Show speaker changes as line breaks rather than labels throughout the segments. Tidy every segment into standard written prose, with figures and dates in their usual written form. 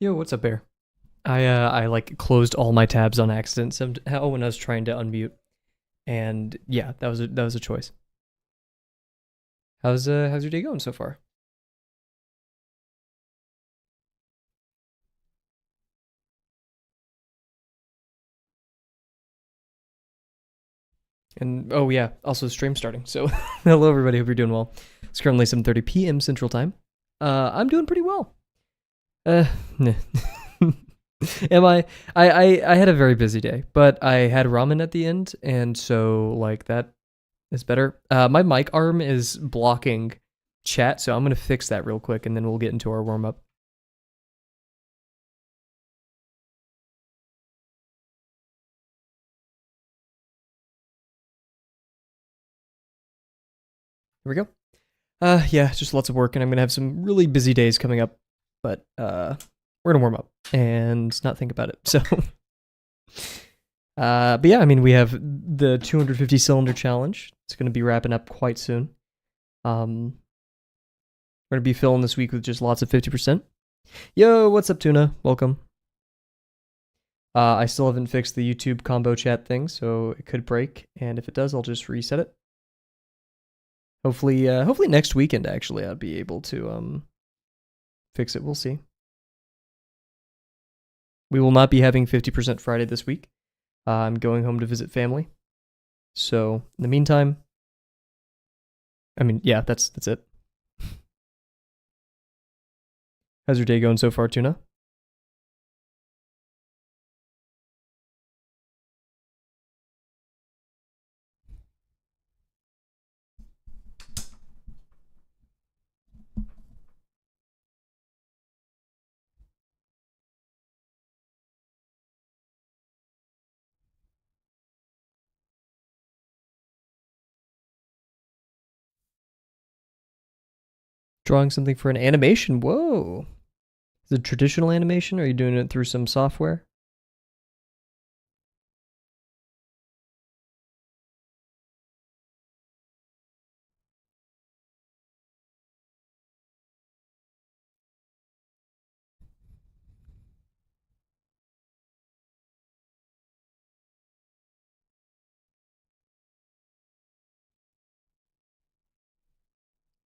Yo, what's up, Bear? I like closed all my tabs on accident somehow when I was trying to unmute, and yeah, that was a choice. How's your day going so far? And oh yeah, also stream starting. So hello everybody, hope you're doing well. It's currently 7:30 p.m. Central Time. I'm doing pretty well. Uh, am I had a very busy day, but I had ramen at the end, and so like that is better. My mic arm is blocking chat, so I'm gonna fix that real quick, and then we'll get into our warm up. Here we go. Yeah, just lots of work, and I'm gonna have some really busy days coming up, but we're gonna warm up and not think about it. So, but yeah, I mean, we have the 250 cylinder challenge. It's gonna be wrapping up quite soon. We're gonna be filling this week with just lots of 50%. Yo, what's up, Tuna? Welcome. I still haven't fixed the YouTube combo chat thing, so it could break, and if it does, I'll just reset it. Hopefully next weekend actually I'll be able to fix it. We'll see. We will not be having 50% Friday this week. I'm going home to visit family. So in the meantime, I mean, yeah, that's it. How's your day going so far, Tuna? Drawing something for an animation. Whoa. Is it traditional animation, or are you doing it through some software?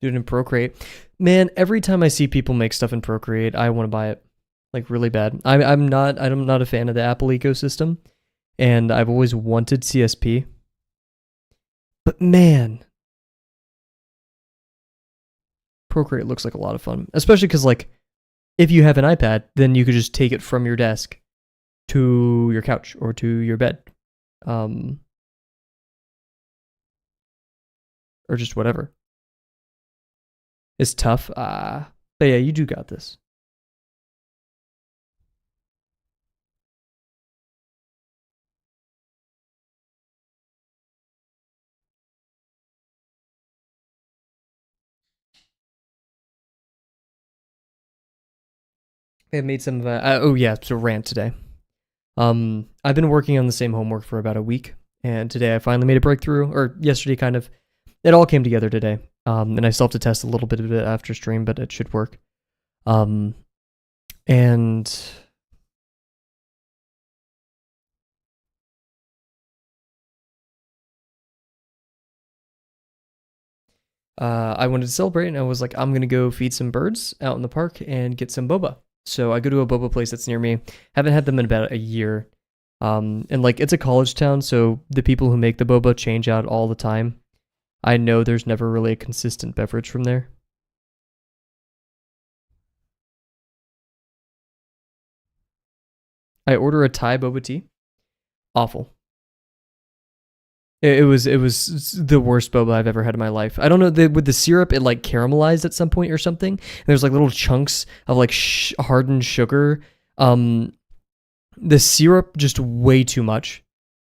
Do it in Procreate. Man, every time I see people make stuff in Procreate, I want to buy it. Like really bad. I'm not a fan of the Apple ecosystem, and I've always wanted CSP. But man, Procreate looks like a lot of fun, especially because like if you have an iPad, then you could just take it from your desk to your couch or to your bed, um, or just whatever. It's tough, but yeah, you do got this. I made some. Oh yeah, so rant today. I've been working on the same homework for about a week, and today I finally made a breakthrough, or yesterday kind of. It all came together today. And I still have to test a little bit of it after stream, but it should work. And I wanted to celebrate, and I was like, I'm gonna go feed some birds out in the park and get some boba. So I go to a boba place that's near me. Haven't had them in about a year. And like it's a college town, so the people who make the boba change out all the time. I know there's never really a consistent beverage from there. I order a Thai boba tea. Awful. It was the worst boba I've ever had in my life. I don't know, with the syrup, it like caramelized at some point or something. And there's like little chunks of like hardened sugar. The syrup just way too much.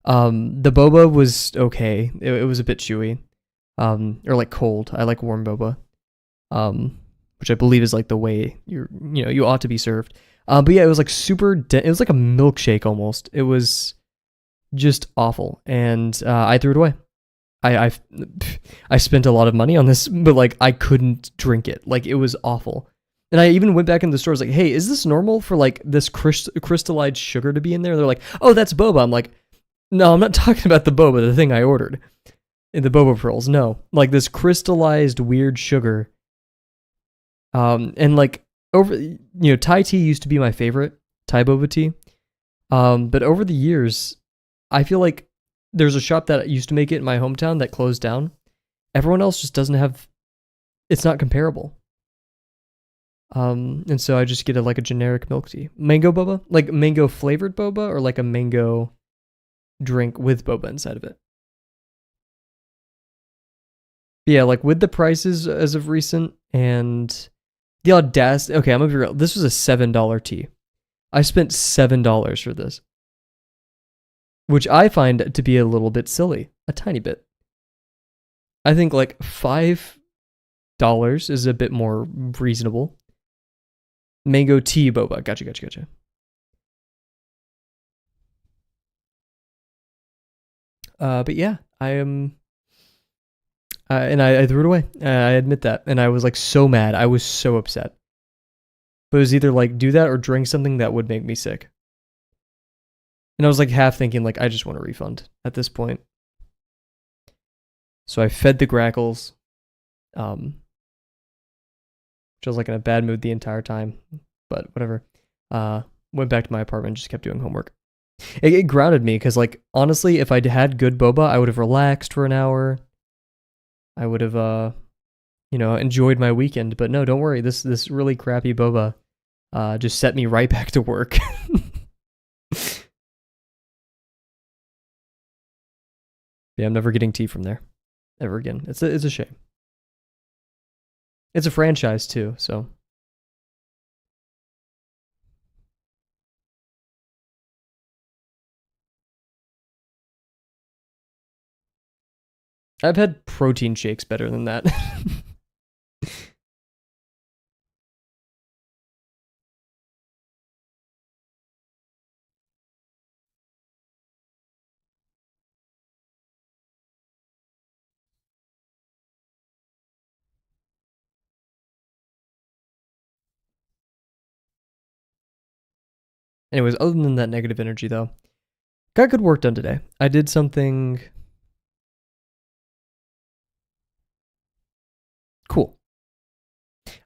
The boba was okay. It was a bit chewy. Or like cold. I like warm boba. Which I believe is like the way you ought to be served. But yeah, it was like it was like a milkshake almost. It was just awful, and I threw it away. I I spent a lot of money on this, but like I couldn't drink it. Like it was awful, And I even went back in the store. I was like, hey, is this normal for like this crystallized sugar to be in there? They're like, oh, that's boba. I'm like, no, I'm not talking about the boba, the thing I ordered in the boba pearls. No, like this crystallized weird sugar. And like Thai tea used to be my favorite, Thai boba tea. But over the years, I feel like there's a shop that used to make it in my hometown that closed down. Everyone else just doesn't have. It's not comparable. And so I just get like a generic milk tea, mango boba, like mango flavored boba, or like a mango drink with boba inside of it. But yeah, like with the prices as of recent and the audacity. Okay, I'm gonna be real. This was a $7 tea. I spent $7 for this, which I find to be a little bit silly, a tiny bit. I think like $5 is a bit more reasonable. Mango tea boba. Gotcha. But yeah, I am. And I threw it away. I admit that. And I was like so mad. I was so upset. But it was either like do that or drink something that would make me sick. And I was like half thinking like I just want a refund at this point. So I fed the grackles. Which I was like in a bad mood the entire time. But whatever. Went back to my apartment and just kept doing homework. It grounded me because like honestly, if I'd had good boba, I would have relaxed for an hour. I would have enjoyed my weekend. But no, don't worry. This really crappy boba just set me right back to work. Yeah, I'm never getting tea from there ever again. It's a shame. It's a franchise too, so I've had protein shakes better than that. Anyways, other than that negative energy though, got good work done today. I did something cool.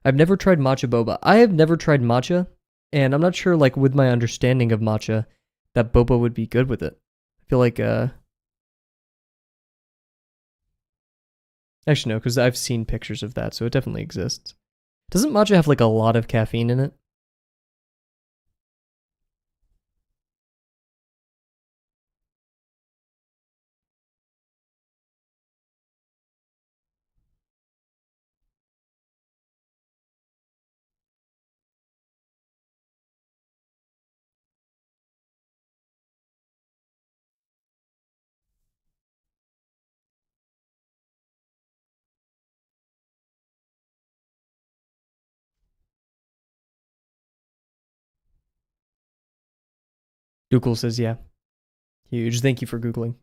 I've never tried matcha boba. I have never tried matcha, and I'm not sure like with my understanding of matcha that boba would be good with it. I feel like actually no, because I've seen pictures of that, so it definitely exists. Doesn't matcha have like a lot of caffeine in it? Google says yeah. Huge. Thank you for googling.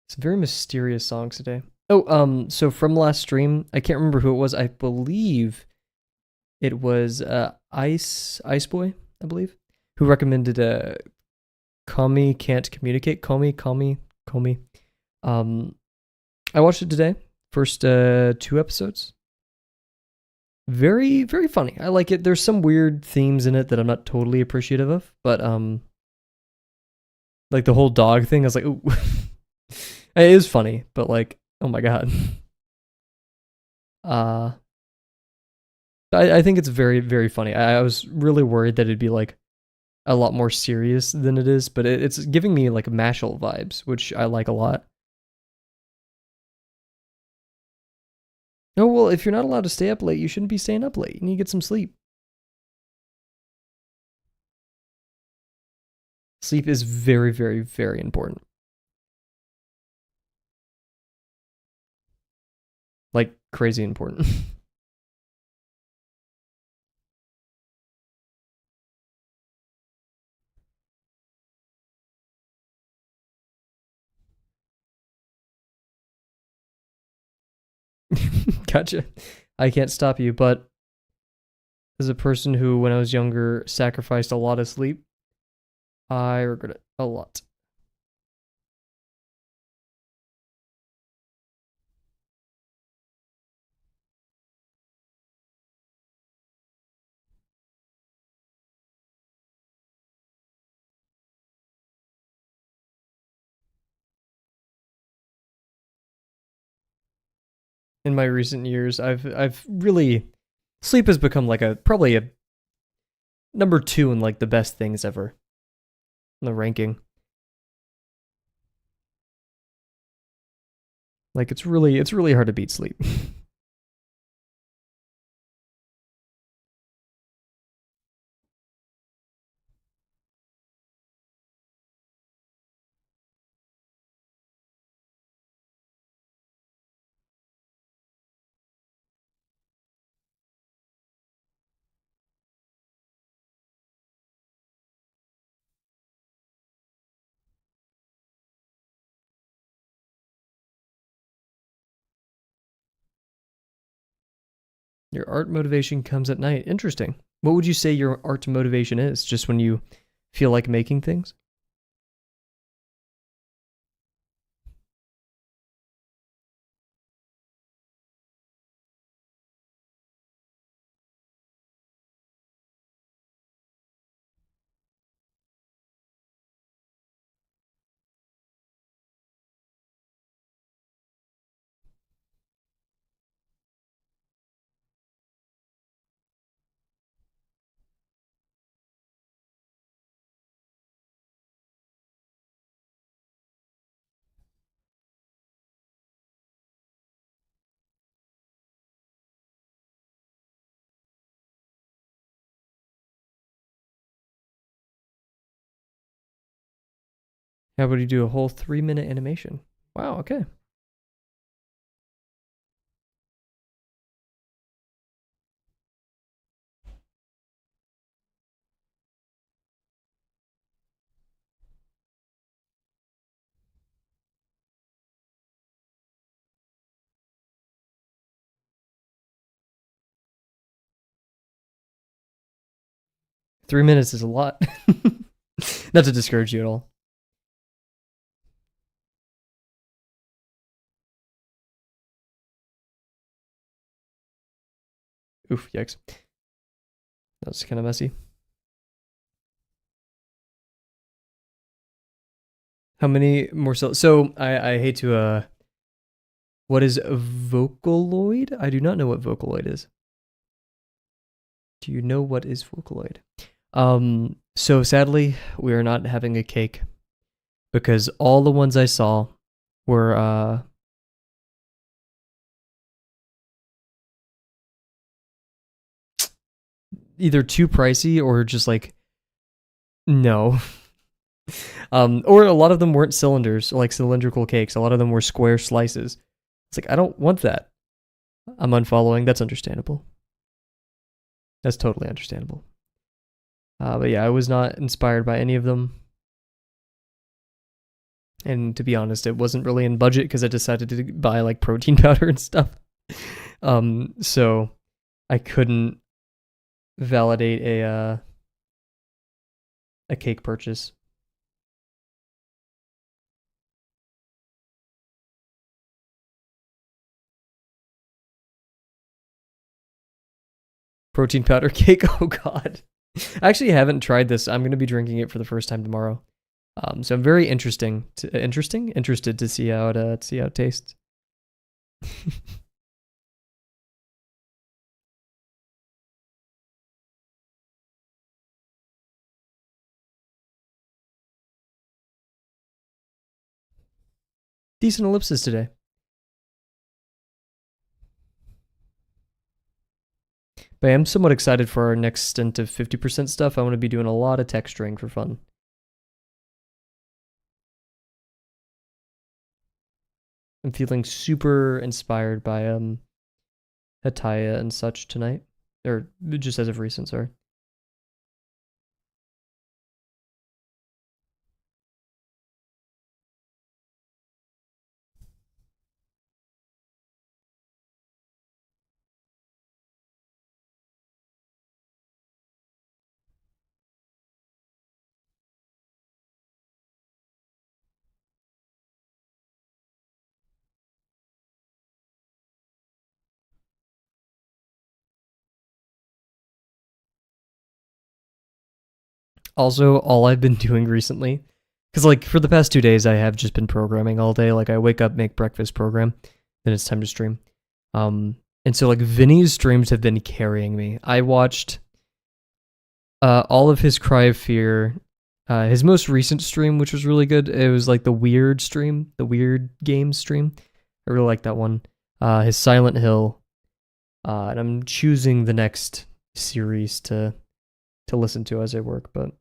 Some very mysterious songs today. Oh, so from last stream, I can't remember who it was. I believe it was Ice Boy, I believe, who recommended Call Me Can't Communicate. Call me. Um I watched it today. First two episodes. Very, very funny. I like it. There's some weird themes in it that I'm not totally appreciative of, but like the whole dog thing, I was like, ooh. It is funny, but like, oh my god. Uh I think it's very, very funny. I was really worried that it'd be like a lot more serious than it is, but it's giving me like Mashal vibes, which I like a lot. Oh well, if you're not allowed to stay up late, you shouldn't be staying up late. You need to get some sleep. Sleep is very, very, very important. Like crazy important. Gotcha. I can't stop you, but as a person who, when I was younger, sacrificed a lot of sleep, I regret it a lot. In my recent years, I've really sleep has become like a probably a number two in like the best things ever in the ranking. Like it's really hard to beat sleep. Your art motivation comes at night. Interesting. What would you say your art motivation is? Just when you feel like making things? How about you do a whole 3 minute animation? Wow, okay. 3 minutes is a lot. Not to discourage you at all. Oof, yikes. That's kind of messy. How many more so I hate to what is Vocaloid? I do not know what Vocaloid is. Do you know what is Vocaloid? So sadly, we are not having a cake because all the ones I saw were either too pricey or just like no. Or a lot of them weren't cylinders, like cylindrical cakes. A lot of them were square slices. It's like I don't want that. I'm unfollowing. That's understandable. That's totally understandable. But yeah, I was not inspired by any of them. And to be honest, it wasn't really in budget because I decided to buy like protein powder and stuff. So I couldn't validate a cake purchase. Protein powder cake. Oh god. I actually haven't tried this. I'm gonna be drinking it for the first time tomorrow. So I'm very interested to see how it tastes. Decent ellipsis today. But I am somewhat excited for our next stint of 50% stuff. I want to be doing a lot of texturing for fun. I'm feeling super inspired by Hataya and such tonight. Or just as of recent, sorry. Also, all I've been doing recently, because like for the past 2 days, I have just been programming all day. Like I wake up, make breakfast, program, then it's time to stream. Um, and so like Vinny's streams have been carrying me. I watched all of his Cry of Fear, his most recent stream, which was really good. It was like the weird stream, the weird game stream. I really like that one. His Silent Hill, and I'm choosing the next series to listen to as I work. But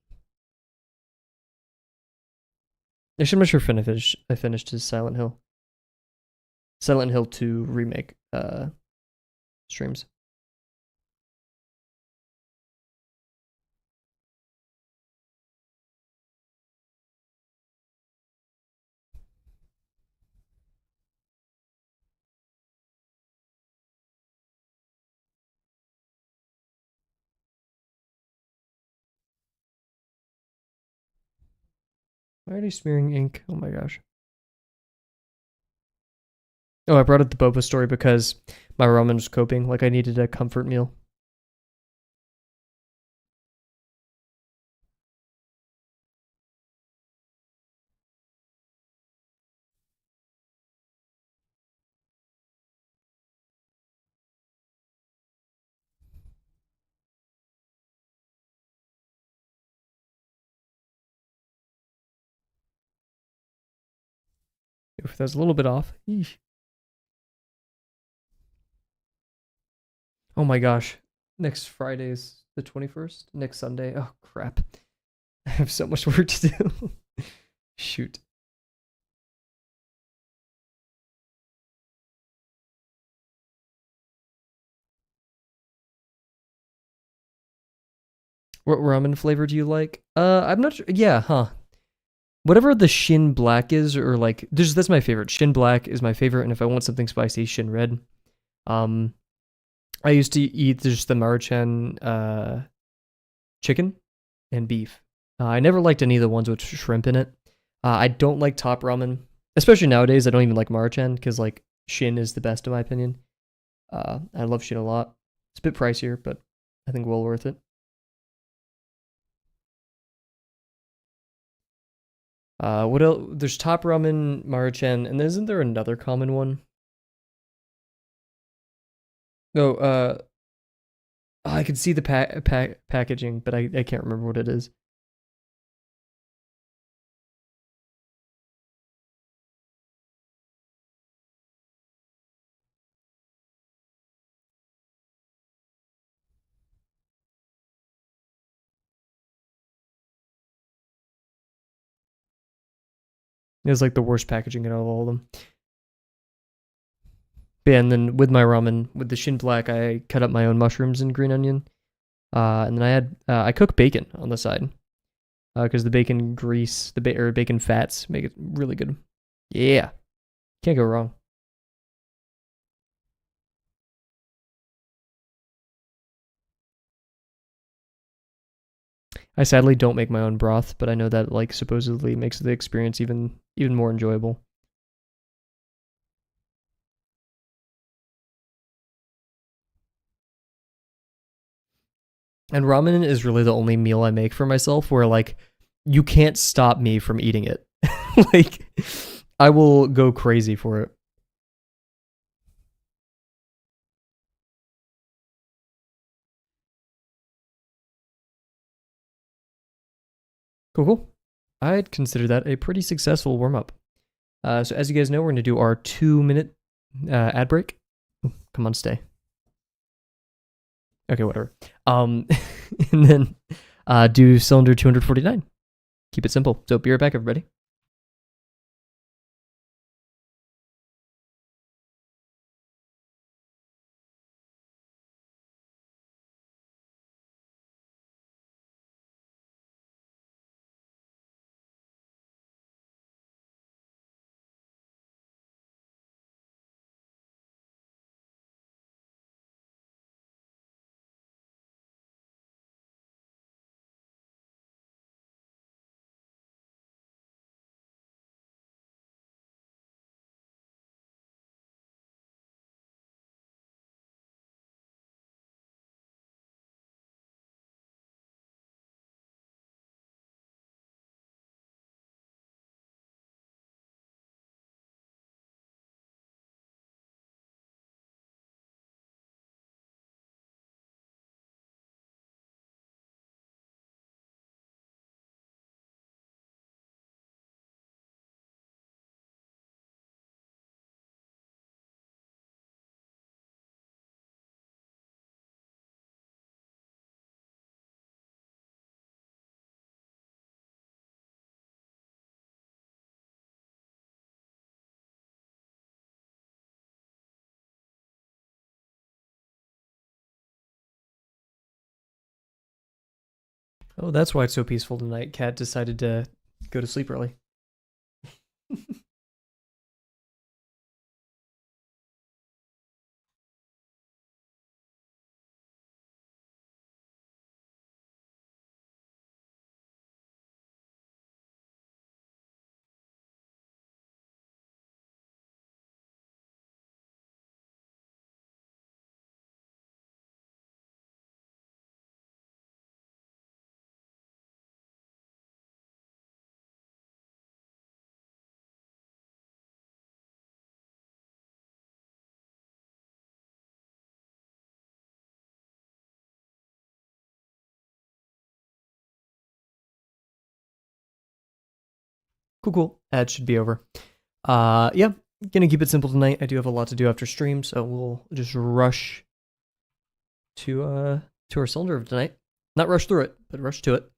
actually, I'm not sure if I finished his Silent Hill 2 remake streams. Why are you smearing ink? Oh my gosh. Oh, I brought up the boba story because my ramen was coping. Like I needed a comfort meal. If that's a little bit off. Eesh. Oh my gosh. Next Friday is the 21st. Next Sunday. Oh crap. I have so much work to do. Shoot. What ramen flavor do you like? I'm not sure. Yeah, huh. Whatever the Shin Black is, or like, that's my favorite. Shin Black is my favorite, and if I want something spicy, Shin Red. Um, I used to eat just the Maruchan chicken and beef. I never liked any of the ones with shrimp in it. I don't like top ramen, especially nowadays. I don't even like Maruchan because like Shin is the best in my opinion. I love Shin a lot. It's a bit pricier, but I think well worth it. What else? There's top ramen, Maruchan, and isn't there another common one? No, I can see the packaging, but I can't remember what it is. It's like the worst packaging out of all of them. But yeah, and then with my ramen, with the Shin Black, I cut up my own mushrooms and green onion. And then I cook bacon on the side. Because the bacon grease, or bacon fats make it really good. Yeah, can't go wrong. I sadly don't make my own broth, but I know that like supposedly makes the experience even more enjoyable. And ramen is really the only meal I make for myself where like you can't stop me from eating it. Like I will go crazy for it. Cool, cool. I'd consider that a pretty successful warm up. So as you guys know, we're gonna do our 2 minute ad break. Come on, stay. Okay, whatever. And then do cylinder 249. Keep it simple. So be right back, everybody. Oh, that's why it's so peaceful tonight. Cat decided to go to sleep early. Cool, cool. That should be over. Yeah, gonna keep it simple tonight. I do have a lot to do after stream, so we'll just rush to our cylinder of tonight. Not rush through it, but rush to it.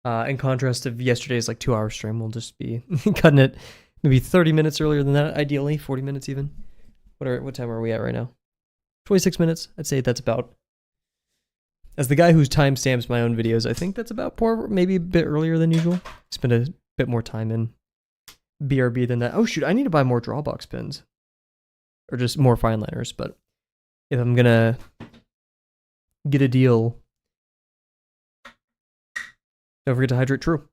In contrast to yesterday's like 2 hour stream, we'll just be cutting it maybe 30 minutes earlier than that, ideally 40 minutes even. What time are we at right now? 26 minutes. I'd say that's about. As the guy who timestamps my own videos, I think that's about maybe a bit earlier than usual. Spend a bit more time in BRB than that. Oh shoot, I need to buy more drawbox pins. Or just more fine liners, but if I'm gonna get a deal, don't forget to hydrate. True.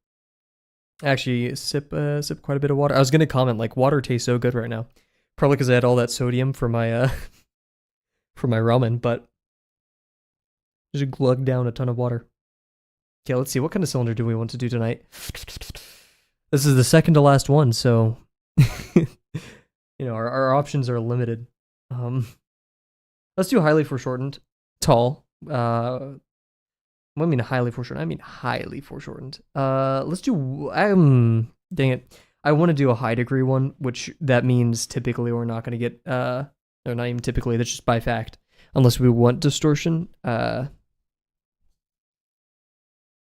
Actually, sip quite a bit of water. I was gonna comment like water tastes so good right now, probably because I had all that sodium for my for my ramen, but just glug down a ton of water. Okay, let's see. What kind of cylinder do we want to do tonight? This is the second to last one, so you know our options are limited. Let's do highly foreshortened, tall. I mean highly foreshortened. I mean highly foreshortened. Let's do. Dang it. I want to do a high degree one, which that means typically we're not going to get. Or not even typically. That's just by fact. Unless we want distortion.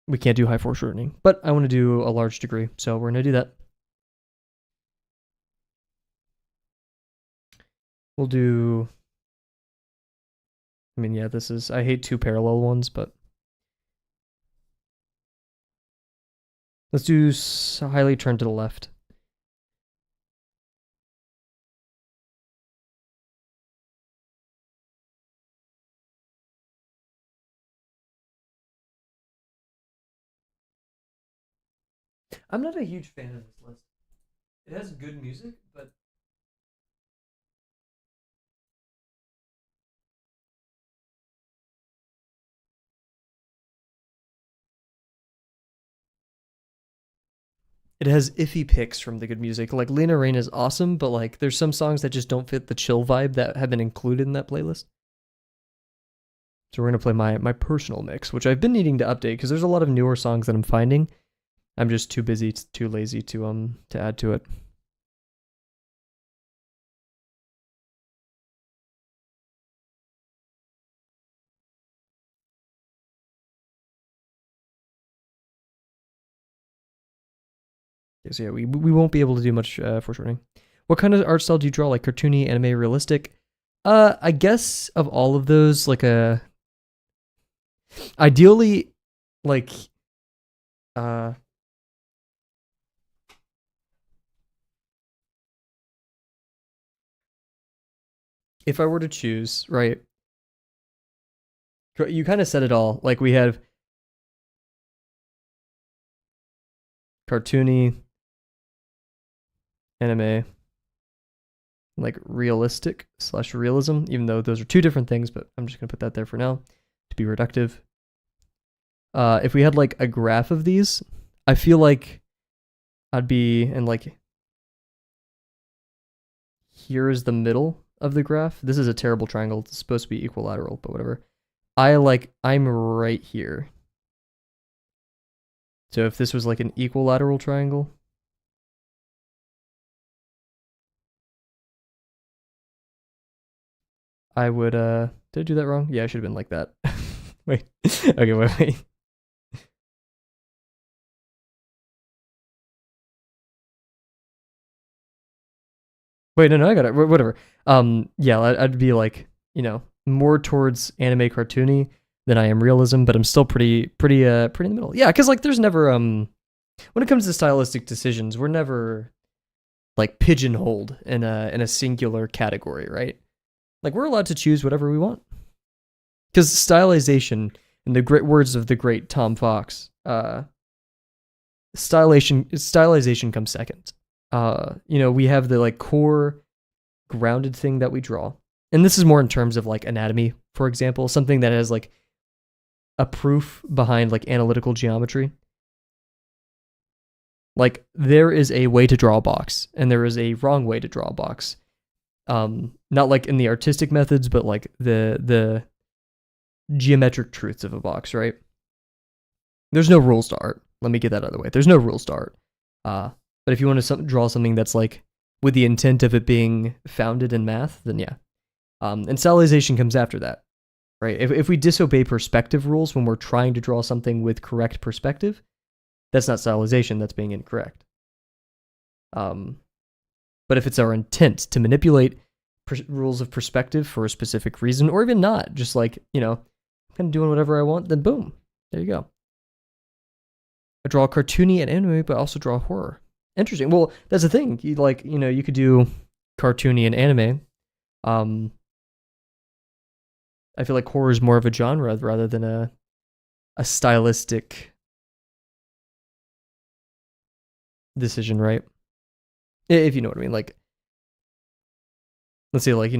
We can't do high foreshortening, but I want to do a large degree, so we're going to do that. We'll do. I mean, yeah, this is. I hate two parallel ones, but. Let's do highly turn to the left. I'm not a huge fan of this list. It has good music, but it has iffy picks from the good music. Like Lena Rain is awesome, but like there's some songs that just don't fit the chill vibe that have been included in that playlist. So we're gonna play my personal mix, which I've been needing to update because there's a lot of newer songs that I'm finding. I'm just too busy, too lazy to add to it. Okay, so yeah, we won't be able to do much foreshortening. What kind of art style do you draw? Like cartoony, anime, realistic? I guess of all of those, like ideally, like if I were to choose, right? You kind of said it all. Like we have cartoony, anime, like realistic / realism, even though those are two different things, but I'm just gonna put that there for now to be reductive. If we had like a graph of these, I feel like I'd be in like here's the middle of the graph. This is a terrible triangle. It's supposed to be equilateral, but whatever. I'm right here. So if this was like an equilateral triangle, I would did I do that wrong? Yeah, I should have been like that. Wait. Okay, wait. Wait, no, I got it. Whatever. Yeah, I'd be like, more towards anime cartoony, than I am realism, but I'm still pretty in the middle. Yeah, because like there's never when it comes to stylistic decisions, we're never like pigeonholed in a singular category, right? Like we're allowed to choose whatever we want. Because stylization, in the great words of the great Tom Fox, stylization comes second. We have the like core grounded thing that we draw. And this is more in terms of like anatomy, for example, something that has like a proof behind like analytical geometry. Like there is a way to draw a box and there is a wrong way to draw a box. Not like in the artistic methods, but like the geometric truths of a box, right? There's no rules to art. Let me get that out of the way. There's no rules to art. But if you want to draw something that's like with the intent of it being founded in math, then yeah. And stylization comes after that, right? If we disobey perspective rules when we're trying to draw something with correct perspective, that's not stylization, that's being incorrect. But if it's our intent to manipulate rules of perspective for a specific reason, or even not, just like, I'm kind of doing whatever I want, then boom, there you go. I draw cartoony and anime, but I also draw horror. Interesting. Well, that's the thing. You could do cartoony and anime. I feel like horror is more of a genre rather than a stylistic decision, right? If you know what I mean. Like, let's say, like,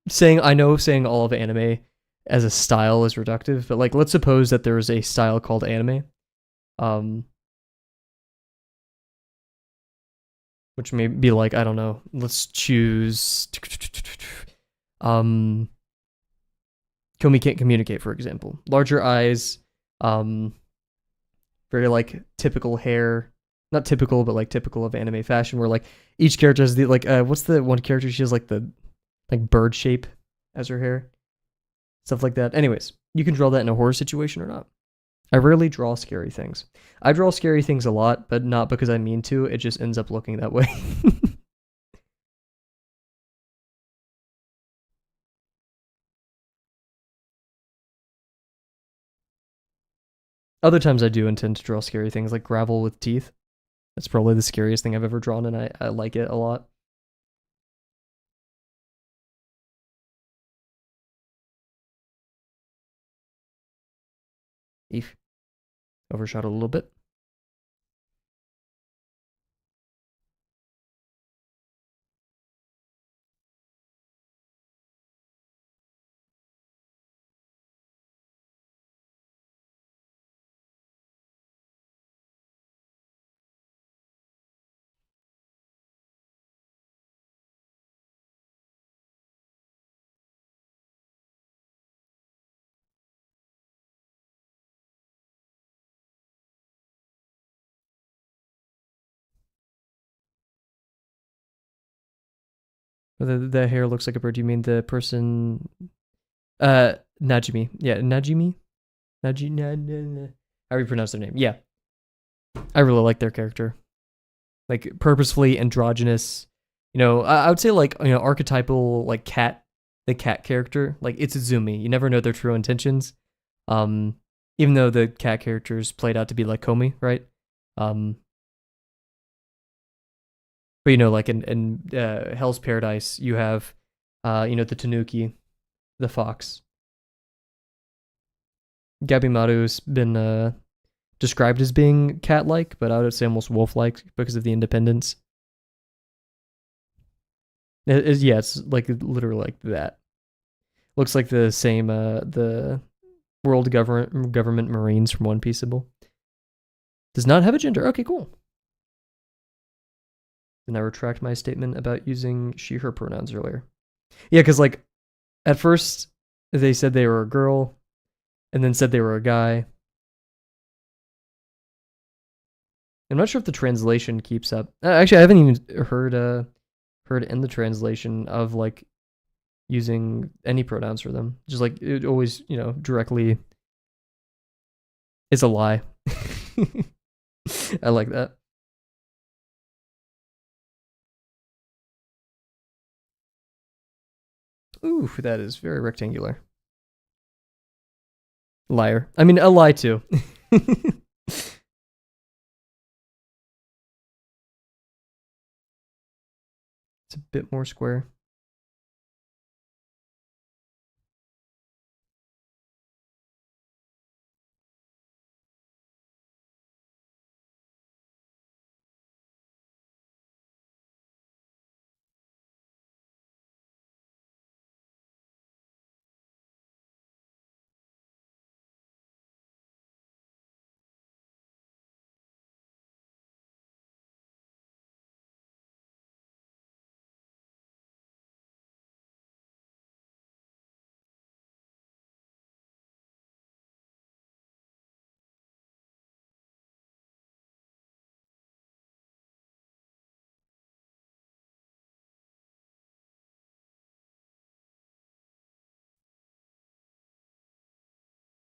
saying all of anime as a style is reductive, but like, let's suppose that there is a style called anime, which may be like, I don't know, let's choose, Komi can't communicate, for example. Larger eyes, very like typical hair, not typical, but like typical of anime fashion, where like each character has the like what's the one character, she has like the like bird shape as her hair, stuff like that. Anyways, you can draw that in a horror situation or not. I rarely draw scary things. I draw scary things a lot, but not because I mean to. It just ends up looking that way. Other times I do intend to draw scary things, like gravel with teeth. That's probably the scariest thing I've ever drawn, and I like it a lot. Eef. Overshot a little bit. The hair looks like a bird. You mean the person? Najimi. Yeah, Najimi. How do you pronounce their name? Yeah, I really like their character. Like purposefully androgynous. I would say like archetypal like cat, the cat character. Like it's Izumi. You never know their true intentions. Even though the cat characters played out to be like Komi, right? But like in Hell's Paradise, you have the Tanuki, the fox. Gabimaru's been described as being cat-like, but I would say almost wolf-like because of the independence. Yeah, it's like literally like that. Looks like the same the World Government Marines from One Piece symbol. Does not have a gender. Okay, cool. And I retract my statement about using she/her pronouns earlier. Yeah, because like at first they said they were a girl, and then said they were a guy. I'm not sure if the translation keeps up. Actually, I haven't even heard in the translation of like using any pronouns for them. Just like it always, directly is a lie. I like that. Ooh, that is very rectangular. Liar. I mean, a lie too. It's a bit more square.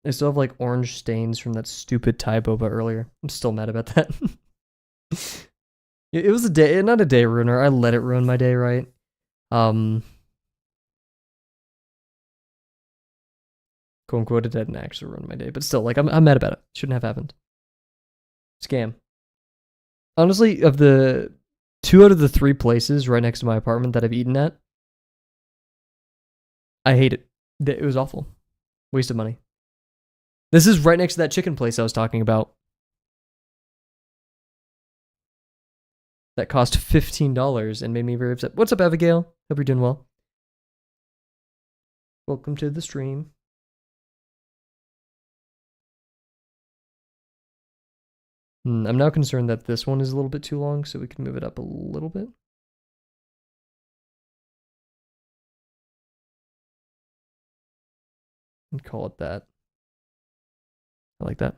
I still have like orange stains from that stupid Thai boba earlier. I'm still mad about that. It was a day, not a day ruiner. I let it ruin my day, right? Um, quote unquote, it didn't actually ruin my day, but still, like, I'm mad about it. Shouldn't have happened. Scam. Honestly, of the 2 out of the 3 places right next to my apartment that I've eaten at, I hate it. It was awful. Waste of money. This is right next to that chicken place I was talking about. That cost $15 and made me very upset. What's up, Abigail? Hope you're doing well. Welcome to the stream. I'm now concerned that this one is a little bit too long, so we can move it up a little bit. And call it that. I like that.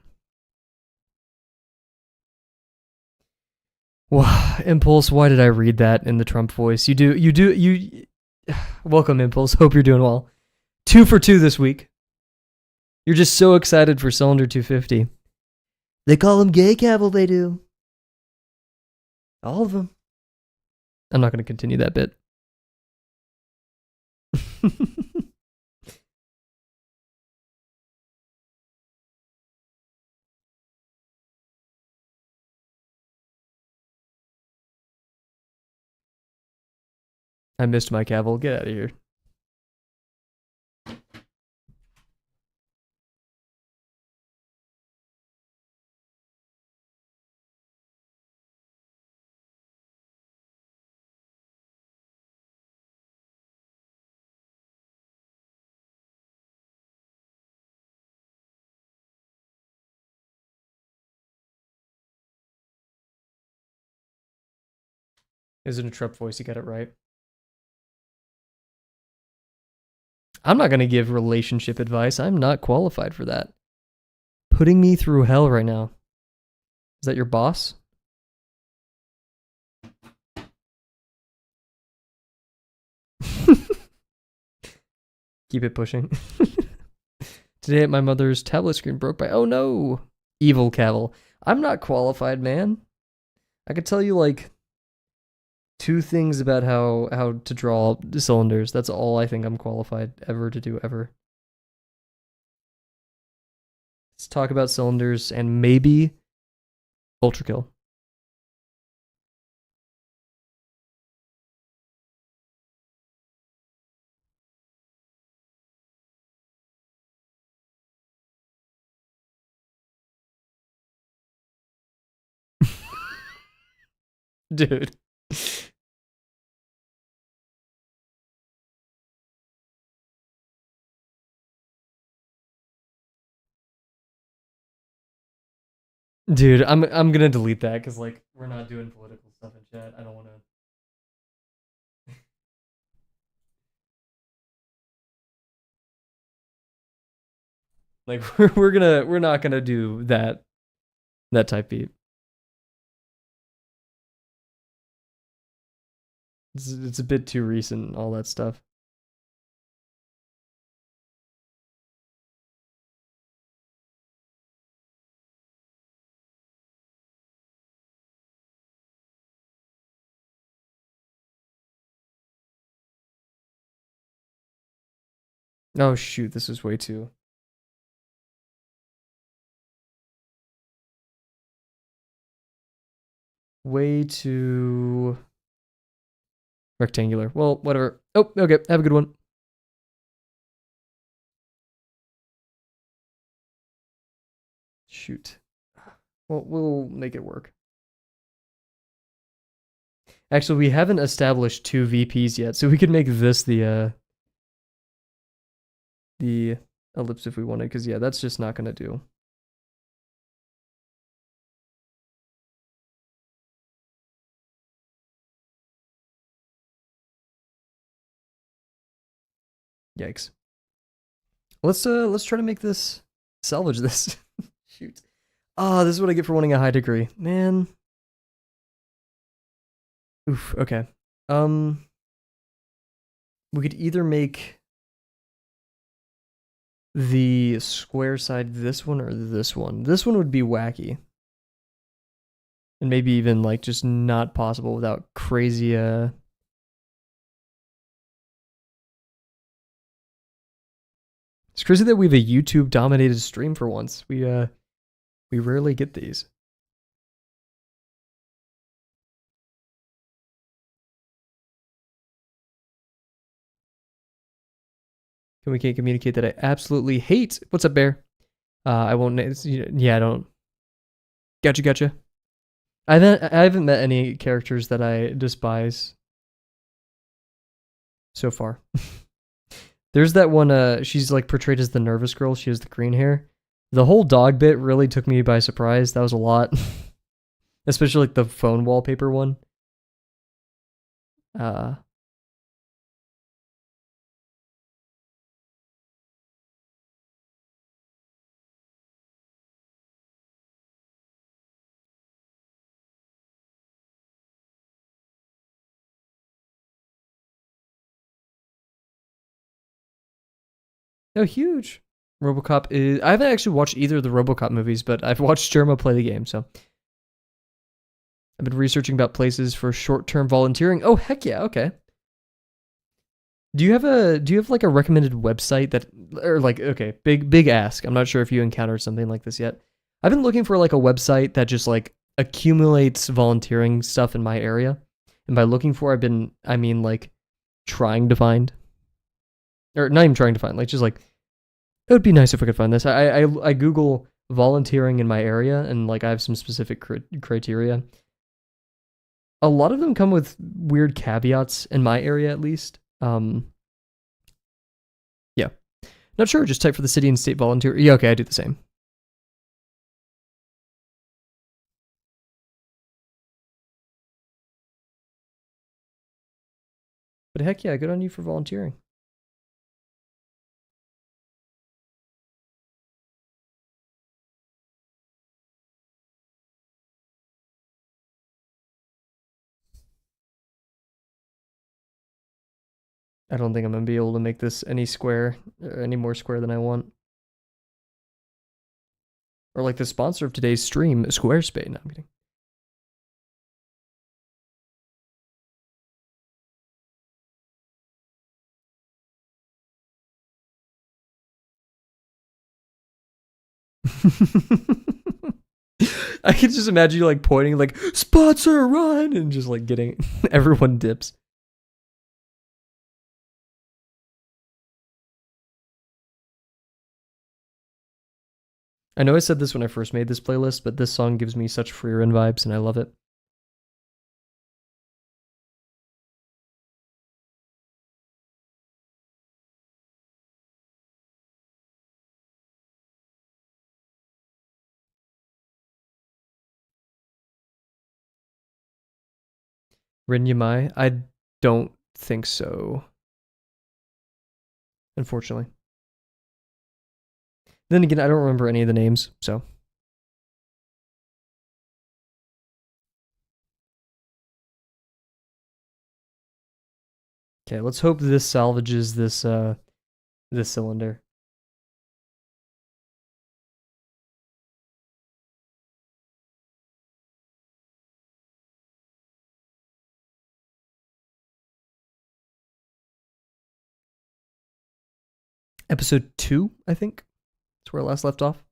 Wow, Impulse, why did I read that in the Trump voice? You welcome, Impulse. Hope you're doing well. 2 for 2 this week. You're just so excited for Cylinder 250. They call him gay, Kavel, they do. All of them. I'm not going to continue that bit. I missed my Kavel. Get out of here. Is it a Trump voice? You got it right. I'm not going to give relationship advice. I'm not qualified for that. Putting me through hell right now. Is that your boss? Keep it pushing. Today, my mother's tablet screen broke by. Oh no! Evil Kavel. I'm not qualified, man. I could tell you like 2 things about how to draw cylinders. That's all I think I'm qualified ever to do ever. Let's talk about cylinders and maybe Ultra Kill. Dude. Dude, I'm gonna delete that because like we're not doing political stuff in chat. I don't want to. Like we're not gonna do that type beat. It's a bit too recent, all that stuff. Oh shoot, this is way too. way too rectangular. Well, whatever. Oh, okay. Have a good one. Shoot. Well, we'll make it work. Actually, we haven't established two VPs yet, so we could make this the ellipse if we wanted, because yeah, that's just not gonna do. Yikes. Let's try to make this salvage this. Shoot. Ah, this is what I get for wanting a high degree. Man. Oof, okay. We could either make the square side this one or this one. This one would be wacky. And maybe even like just not possible without crazy It's crazy that we have a YouTube dominated stream for once. We rarely get these. And we can't communicate that I absolutely hate. What's up, Bear? I won't. Yeah, I don't. Gotcha. I haven't met any characters that I despise so far. There's that one. She's like portrayed as the nervous girl. She has the green hair. The whole dog bit really took me by surprise. That was a lot, especially like the phone wallpaper one. Oh, huge. RoboCop is. I haven't actually watched either of the RoboCop movies, but I've watched Jerma play the game, so I've been researching about places for short-term volunteering. Oh, heck yeah, okay. Do you have like a recommended website that, or like, okay, big ask. I'm not sure if you encountered something like this yet. I've been looking for like a website that just like accumulates volunteering stuff in my area. And by looking for, I mean like trying to find, or not even trying to find, like just like, it would be nice if I could find this. I Google volunteering in my area, and like I have some specific criteria. A lot of them come with weird caveats in my area, at least. Yeah. Not sure, just type for the city and state volunteer. Yeah, okay, I do the same. But heck yeah, good on you for volunteering. I don't think I'm gonna be able to make this any more square than I want. Or like the sponsor of today's stream, Squarespace. No, I'm kidding. I can just imagine you like pointing like sponsor run and just like getting everyone dips. I know I said this when I first made this playlist, but this song gives me such Freerin vibes and I love it. Rin Yamai? I don't think so. Unfortunately. Then again, I don't remember any of the names, so. Okay, let's hope this salvages this cylinder. Episode 2, I think. That's where I last left off.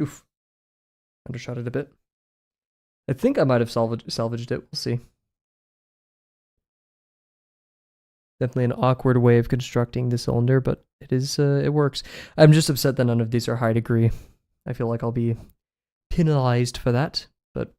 Oof, undershot it a bit. I think I might have salvaged it. We'll see. Definitely an awkward way of constructing the cylinder, but it works. I'm just upset that none of these are high degree. I feel like I'll be penalized for that, but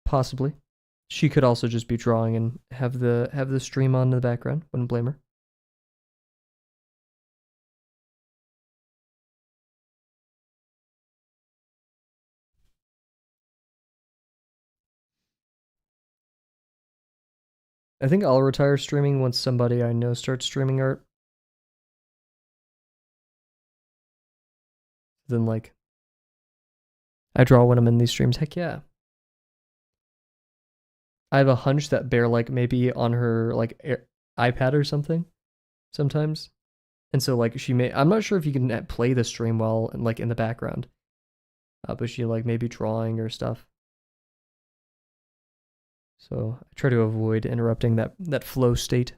possibly. She could also just be drawing and have the stream on in the background. Wouldn't blame her. I think I'll retire streaming once somebody I know starts streaming art. Then like I draw when I'm in these streams. Heck yeah. I have a hunch that Bear like maybe on her like iPad or something sometimes. And so like she may I'm not sure if you can play the stream well and like in the background. But she like maybe drawing or stuff. So I try to avoid interrupting that flow state.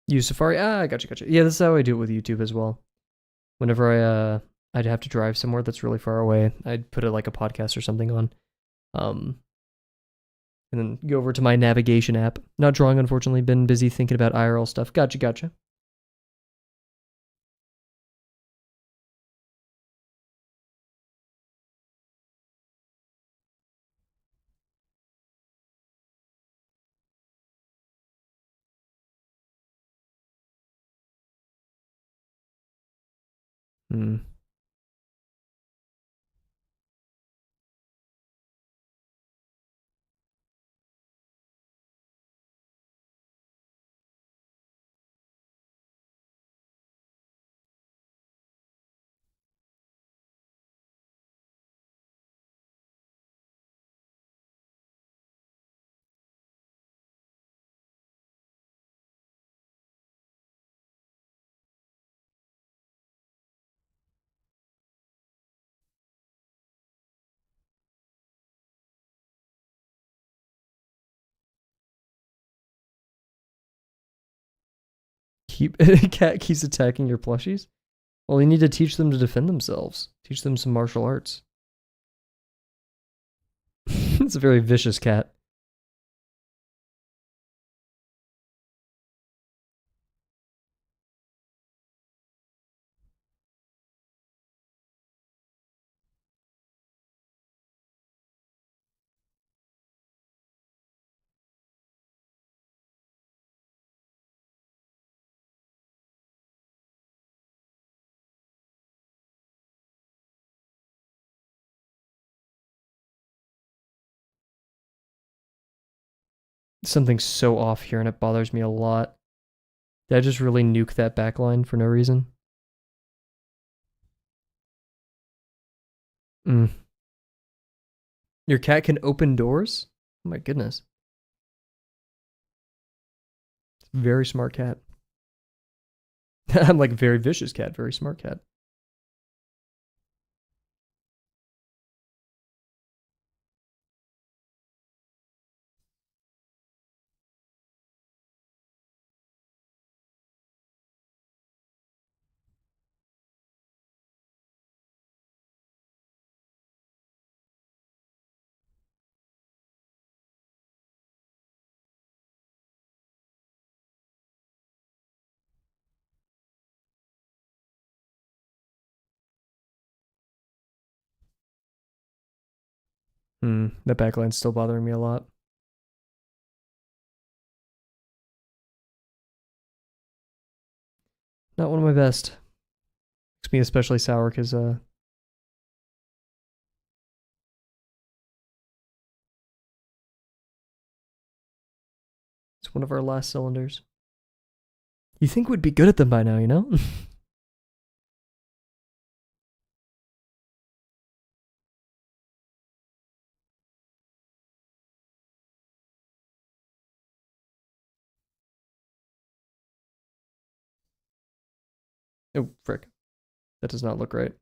Use Safari. Ah, gotcha. Yeah, this is how I do it with YouTube as well. Whenever I'd have to drive somewhere that's really far away, I'd put it like a podcast or something on. Um and then go over to my navigation app. Not drawing, unfortunately, been busy thinking about IRL stuff. Gotcha. Hmm. Keep cat keeps attacking your plushies. Well, you need to teach them to defend themselves. Teach them some martial arts. It's a very vicious cat. Something's so off here, and it bothers me a lot. Did I just really nuke that backline for no reason? Mm. Your cat can open doors? Oh my goodness. Very smart cat. I'm like very vicious cat, very smart cat. That backline's still bothering me a lot. Not one of my best. Makes me especially sour because it's one of our last cylinders. You think we'd be good at them by now, you know? Oh, frick. That does not look right.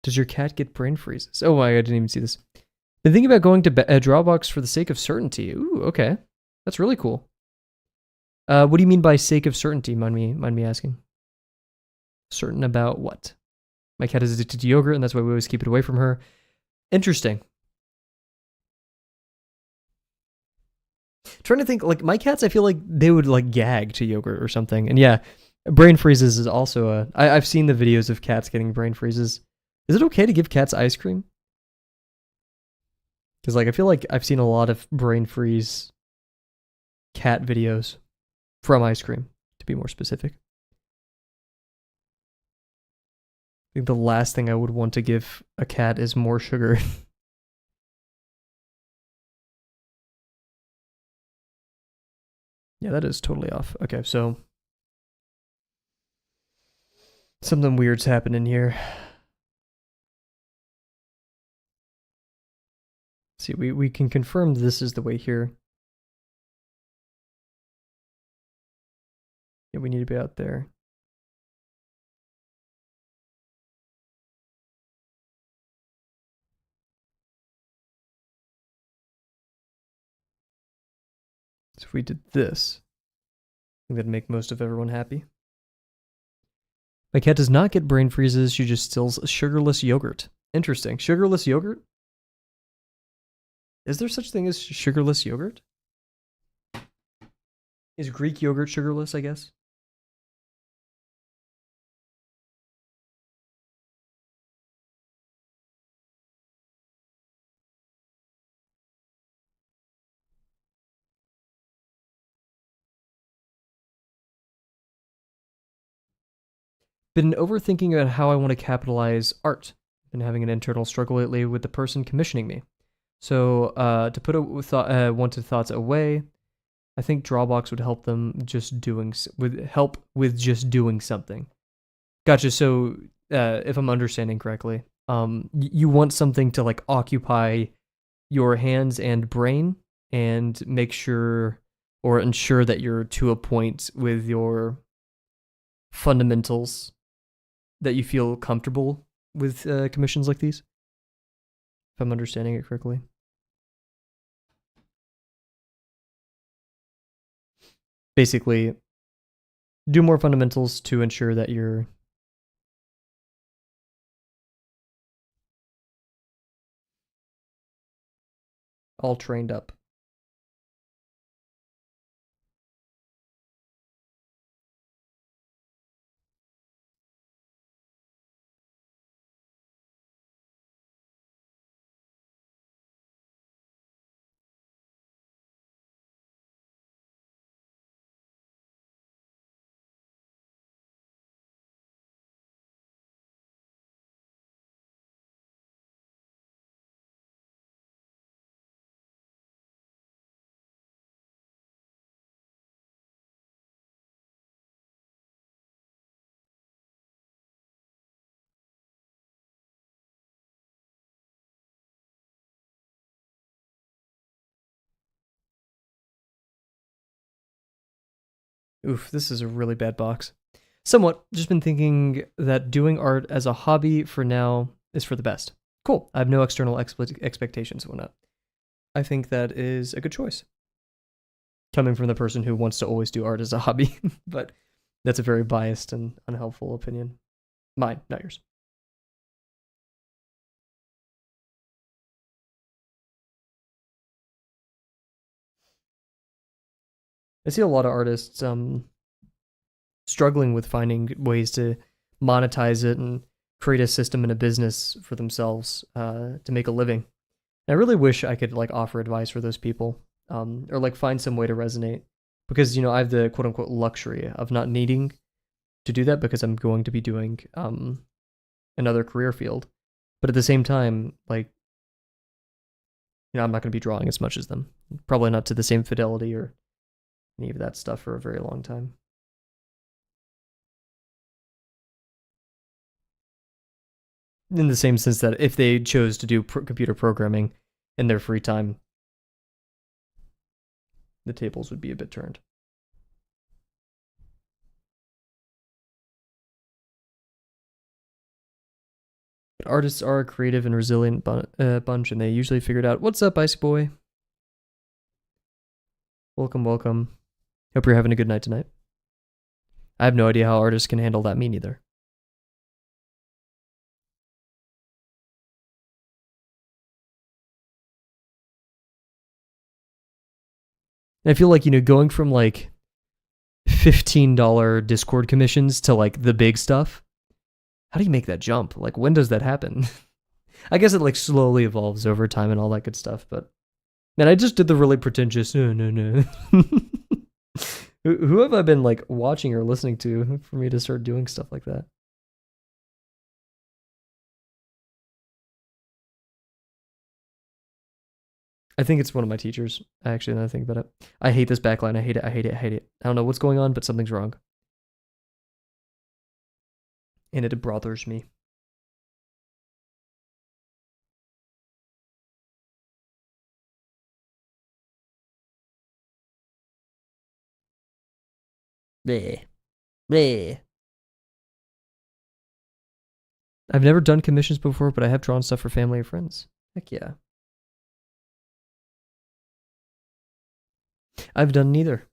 Does your cat get brain freezes? Oh my, I didn't even see this. Been thinking about going to a Dropbox for the sake of certainty. Ooh, okay. That's really cool. What do you mean by sake of certainty? Mind me asking. Certain about what? My cat is addicted to yogurt, and that's why we always keep it away from her. Interesting. Trying to think, like my cats, I feel like they would like gag to yogurt or something. And yeah, brain freezes is also a. I've seen the videos of cats getting brain freezes. Is it okay to give cats ice cream? Because like I feel like I've seen a lot of brain freeze cat videos from ice cream, to be more specific. I think the last thing I would want to give a cat is more sugar. Yeah, that is totally off. Okay, so something weird's happening here. See, we can confirm this is the way here. Yeah, we need to be out there. So if we did this, I think that'd make most of everyone happy. My cat does not get brain freezes. She just stills sugarless yogurt. Interesting. Sugarless yogurt? Is there such thing as sugarless yogurt? Is Greek yogurt sugarless, I guess? Been overthinking about how I want to capitalize art. Been having an internal struggle lately with the person commissioning me. So to put wanted thoughts away, I think Drawbox would help them just doing with help with just doing something. Gotcha. So if I'm understanding correctly, you want something to like occupy your hands and brain and make sure or ensure that you're to a point with your fundamentals that you feel comfortable with commissions like these. If I'm understanding it correctly. Basically, do more fundamentals to ensure that you're all trained up. Oof, this is a really bad box. Somewhat. Just been thinking that doing art as a hobby for now is for the best. Cool. I have no external expectations and whatnot. I think that is a good choice. Coming from the person who wants to always do art as a hobby, but that's a very biased and unhelpful opinion. Mine, not yours. I see a lot of artists struggling with finding ways to monetize it and create a system and a business for themselves to make a living. And I really wish I could like offer advice for those people, or like find some way to resonate, because I have the quote unquote luxury of not needing to do that because I'm going to be doing another career field. But at the same time, like I'm not going to be drawing as much as them. Probably not to the same fidelity or any of that stuff for a very long time. In the same sense that if they chose to do computer programming in their free time, the tables would be a bit turned. But artists are a creative and resilient bunch, and they usually figured out, what's up, Icy Boy? Welcome, welcome. Hope you're having a good night tonight. I have no idea how artists can handle that, me neither. And I feel like, going from like $15 Discord commissions to like the big stuff, how do you make that jump? Like, when does that happen? I guess it like slowly evolves over time and all that good stuff, but man, I just did the really pretentious, no. Who have I been like watching or listening to for me to start doing stuff like that? I think it's one of my teachers, actually, now that I think about it. I hate this backline. I hate it. I hate it. I hate it. I don't know what's going on, but something's wrong. And it bothers me. Bleh. Bleh. I've never done commissions before, but I have drawn stuff for family and friends. Heck yeah. I've done neither.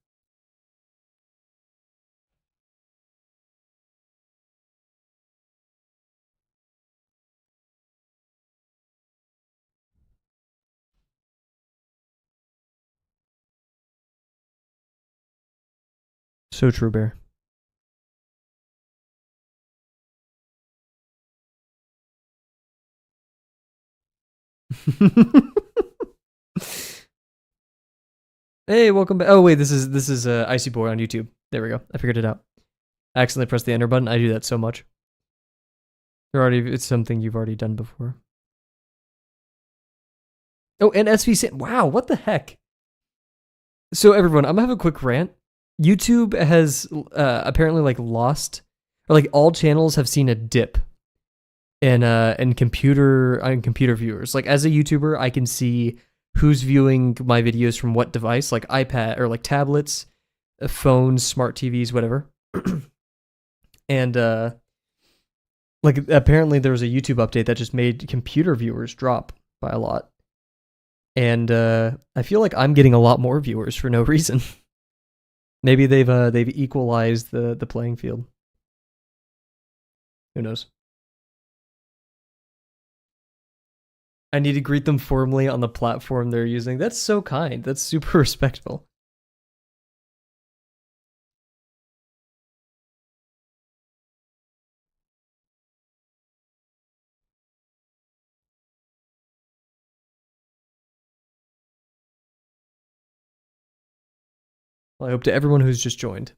So true, Bear. Hey, welcome back. Oh wait, this is Icy Boy on YouTube. There we go. I figured it out. I accidentally pressed the enter button. I do that so much. It's something you've already done before. Oh, and SV. Wow, what the heck? So everyone, I'm gonna have a quick rant. YouTube has apparently like lost, or like all channels have seen a dip in computer viewers. Like as a YouTuber, I can see who's viewing my videos from what device, like iPad or like tablets, phones, smart TVs, whatever. And like apparently there was a YouTube update that just made computer viewers drop by a lot. And I feel like I'm getting a lot more viewers for no reason. Maybe they've equalized the playing field. Who knows? I need to greet them formally on the platform they're using. That's so kind. That's super respectful. Well, I hope to everyone who's just joined,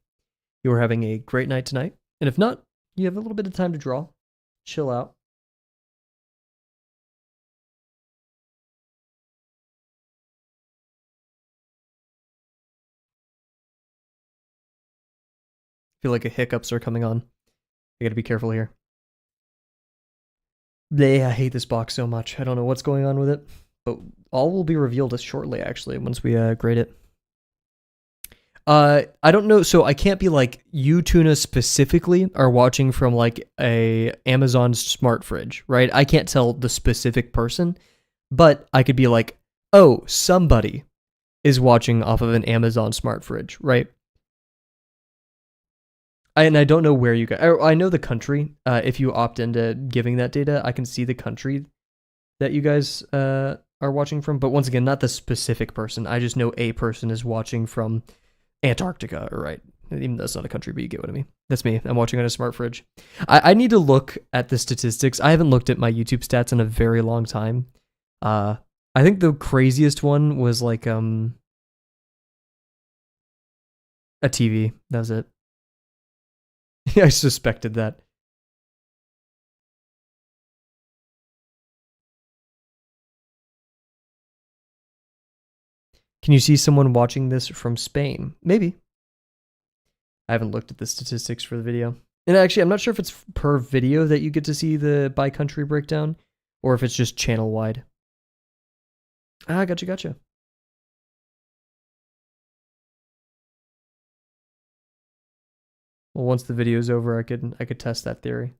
you are having a great night tonight. And if not, you have a little bit of time to draw, chill out. I feel like hiccups are coming on. I gotta be careful here. Bleh, I hate this box so much. I don't know what's going on with it, but all will be revealed shortly, actually, once we grade it. I don't know. So I can't be like, you tuna specifically are watching from like a Amazon smart fridge, right? I can't tell the specific person, but I could be like, oh, somebody is watching off of an Amazon smart fridge, right? And I don't know where you guys. I know the country. If you opt into giving that data, I can see the country that you guys are watching from. But once again, not the specific person. I just know a person is watching from Antarctica, right? Even though that's not a country, but you get what I mean. That's me. I'm watching on a smart fridge. I need to look at the statistics. I haven't looked at my YouTube stats in a very long time. I think the craziest one was like a TV. That was it. I suspected that. Can you see someone watching this from Spain? Maybe. I haven't looked at the statistics for the video. And actually, I'm not sure if it's per video that you get to see the by country breakdown or if it's just channel wide. Ah, gotcha. Well, once the video's over, I could test that theory.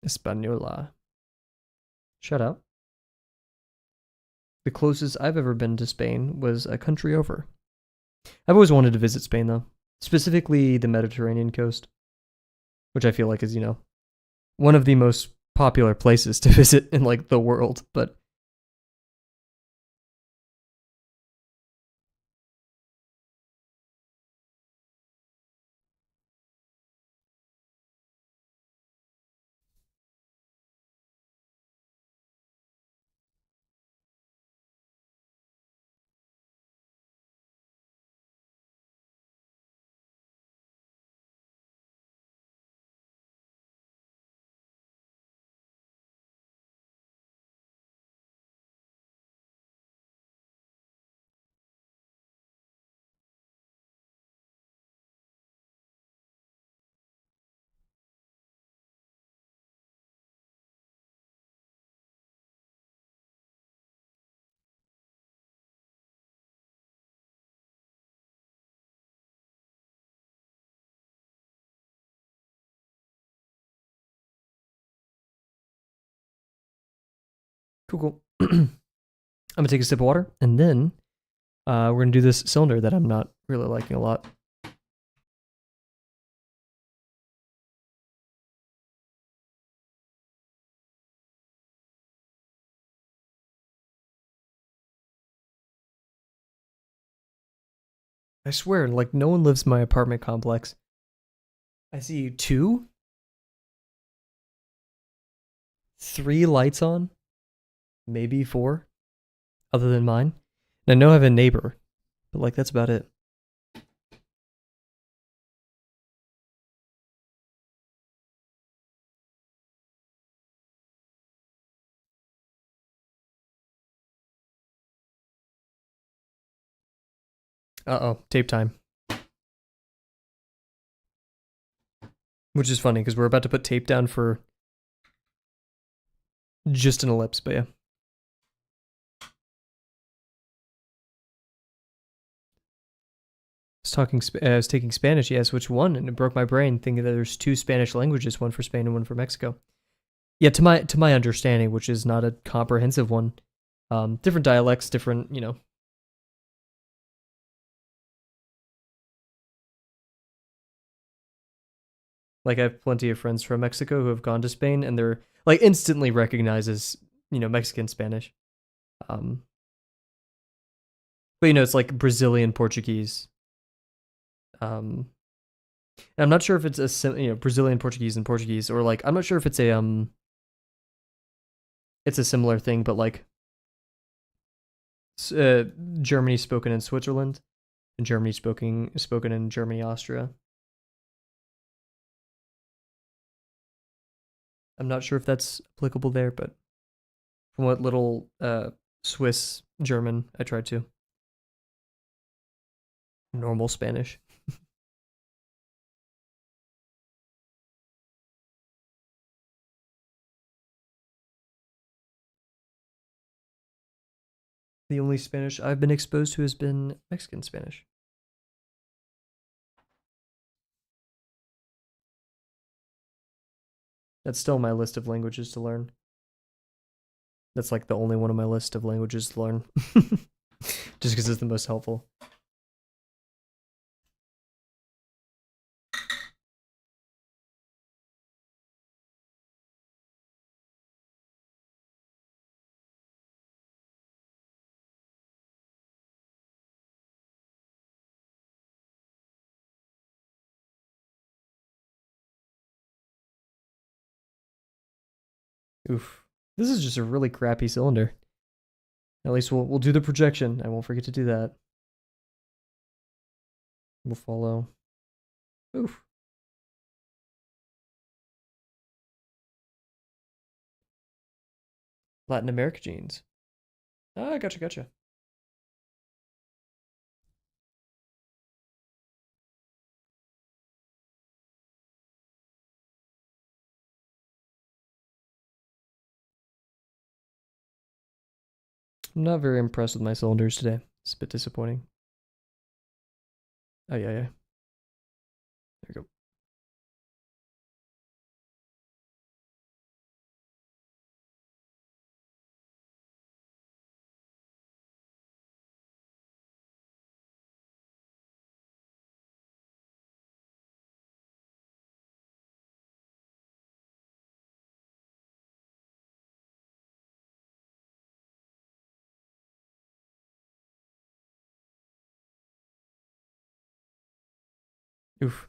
Española. Shut up. The closest I've ever been to Spain was a country over. I've always wanted to visit Spain, though. Specifically the Mediterranean coast, which I feel like is, one of the most popular places to visit in, like, the world. But cool. I'm going to take a sip of water, and then we're going to do this cylinder that I'm not really liking a lot. I swear, like, no one lives in my apartment complex. I see 2, 3 lights on, maybe 4, other than mine. And I know I have a neighbor, but, like, that's about it. Uh-oh, tape time. Which is funny, because we're about to put tape down for just an ellipse, but yeah. I was taking Spanish, yes, which one? And it broke my brain thinking that there's 2 Spanish languages, one for Spain and one for Mexico. Yeah, to my understanding, which is not a comprehensive one. Different dialects, different, Like, I have plenty of friends from Mexico who have gone to Spain, and they're like instantly recognizes, Mexican Spanish. Um, but it's like Brazilian Portuguese. And I'm not sure if it's Brazilian Portuguese and Portuguese, or like I'm not sure if it's a similar thing, but like Germany spoken in Switzerland, and Germany spoken in Germany, Austria. I'm not sure if that's applicable there, but from what little Swiss German I tried to. Normal Spanish. The only Spanish I've been exposed to has been Mexican Spanish. That's still my list of languages to learn. That's like the only one on my list of languages to learn. Just because it's the most helpful. Oof. This is just a really crappy cylinder. At least we'll do the projection. I won't forget to do that. We'll follow. Oof. Latin America genes. Ah, gotcha. I'm not very impressed with my cylinders today. It's a bit disappointing. Oh, yeah. There we go. Oof.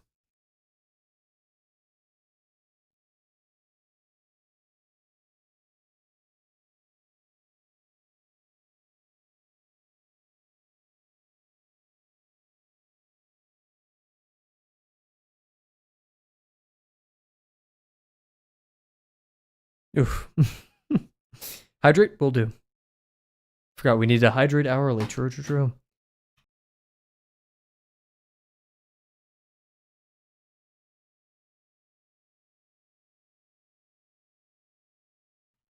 Oof. Hydrate will do. Forgot we need to hydrate hourly. True.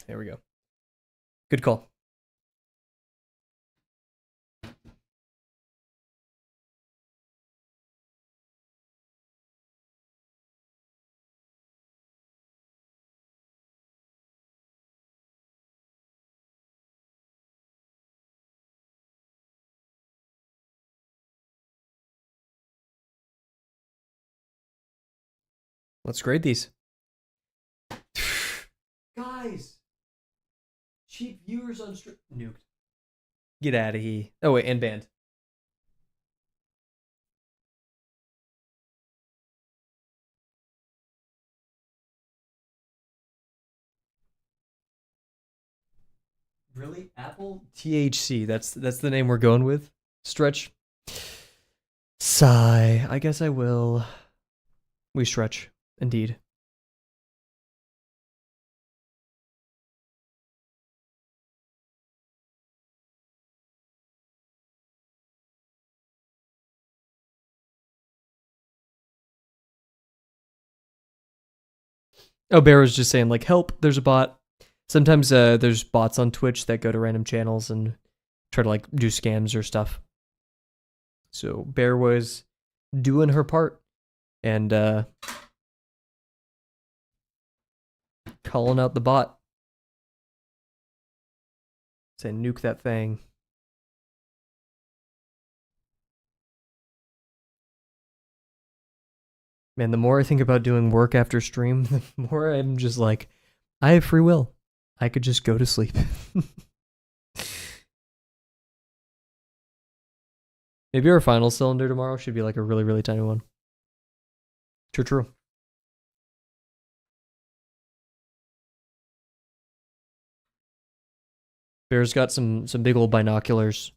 There we go. Good call. Let's grade these. Guys, cheap viewers on stream. Nuked. Get out of here. Oh, wait, and banned. Really? Apple? THC. That's the name we're going with. Stretch. Sigh. I guess I will. We stretch. Indeed. Oh, Bear was just saying, like, help, there's a bot. Sometimes there's bots on Twitch that go to random channels and try to, like, do scams or stuff. So Bear was doing her part and calling out the bot. Saying, nuke that thing. Man, the more I think about doing work after stream, the more I'm just like, I have free will. I could just go to sleep. Maybe our final cylinder tomorrow should be like a really tiny one. True. Bear's got some big old binoculars.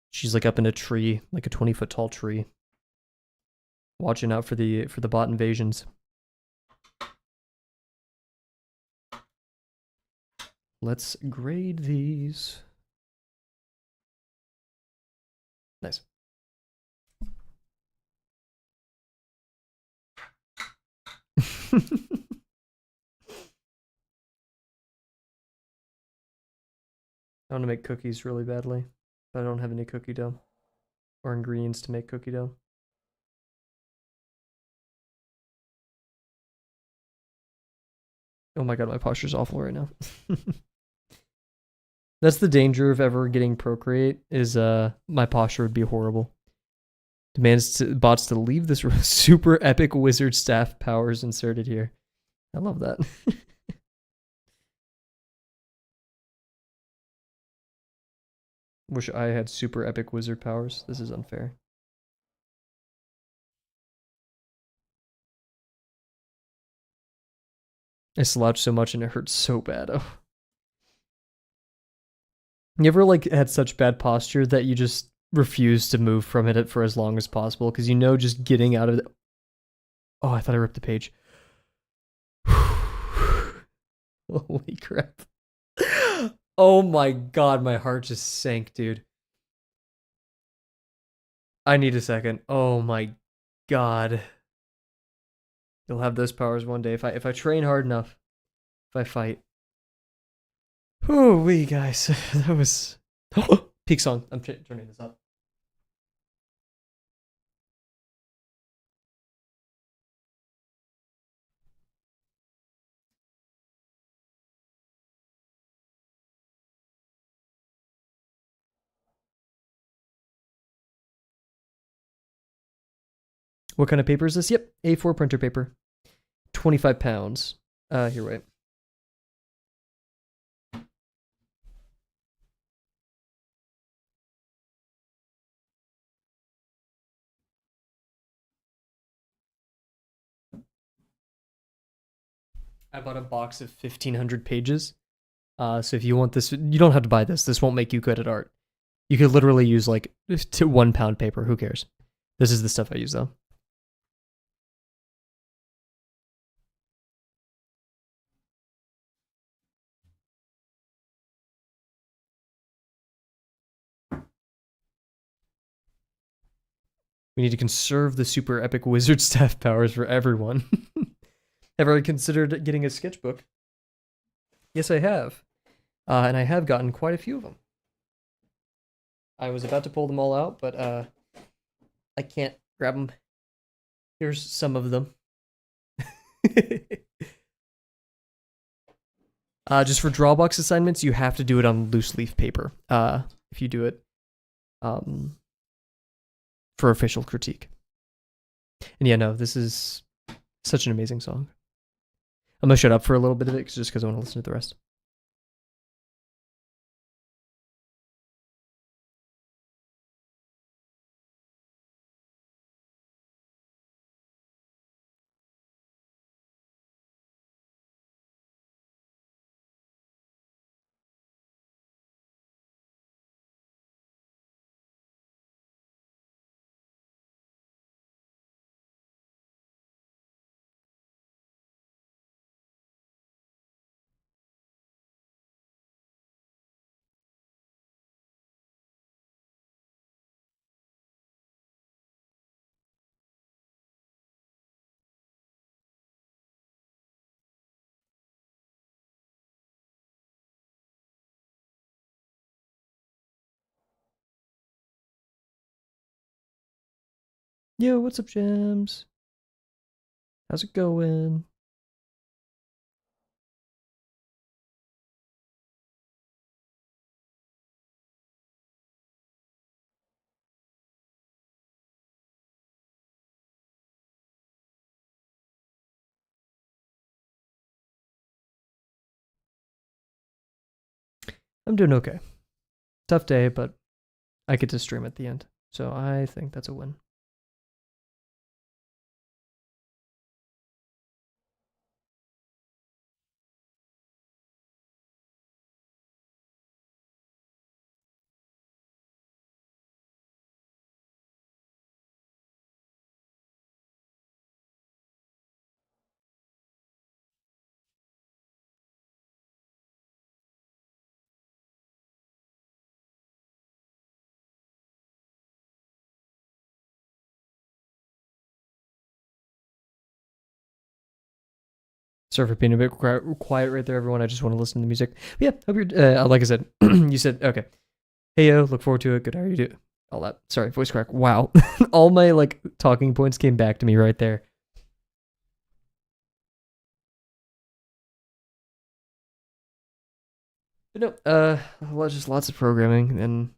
She's like up in a tree, like a 20-foot tall tree, watching out for the bot invasions. Let's grade these. Nice. I want to make cookies really badly, but I don't have any cookie dough or ingredients to make cookie dough. Oh my god, my posture's awful right now. That's the danger of ever getting Procreate is my posture would be horrible. Demands bots to leave this room. Super epic wizard staff powers inserted here. I love that. Wish I had super epic wizard powers. This is unfair. I slouch so much and it hurts so bad. Oh. You ever like had such bad posture that you just refuse to move from it for as long as possible because you know just getting out of it. Oh, I thought I ripped the page. Holy crap. Oh my god, my heart just sank, dude. I need a second. Oh my god. You'll have those powers one day if I train hard enough. If I fight. Oh, we guys. That was peak song. I'm turning this up. What kind of paper is this? Yep, A4 printer paper. 25 pounds. Here, wait. I bought a box of 1,500 pages. So if you want this, you don't have to buy this. This won't make you good at art. You could literally use like 1 pound paper. Who cares? This is the stuff I use though. We need to conserve the super epic wizard staff powers for everyone. Have I considered getting a sketchbook? Yes, I have. And I have gotten quite a few of them. I was about to pull them all out, but I can't grab them. Here's some of them. Just for Drawbox assignments, you have to do it on loose leaf paper. If you do it for official critique. And yeah, no, this is such an amazing song. I'm gonna shut up for a little bit of it just because I want to listen to the rest. Yo, what's up, Gems? How's it going? I'm doing okay. Tough day, but I get to stream at the end. So I think that's a win. Sorry for being a bit quiet right there, everyone. I just want to listen to the music. But yeah, hope you're. Like I said, you said okay. Hey yo, look forward to it. Good, how are you doing? All that. Sorry, voice crack. Wow, all my like talking points came back to me right there. But no, just lots of programming, and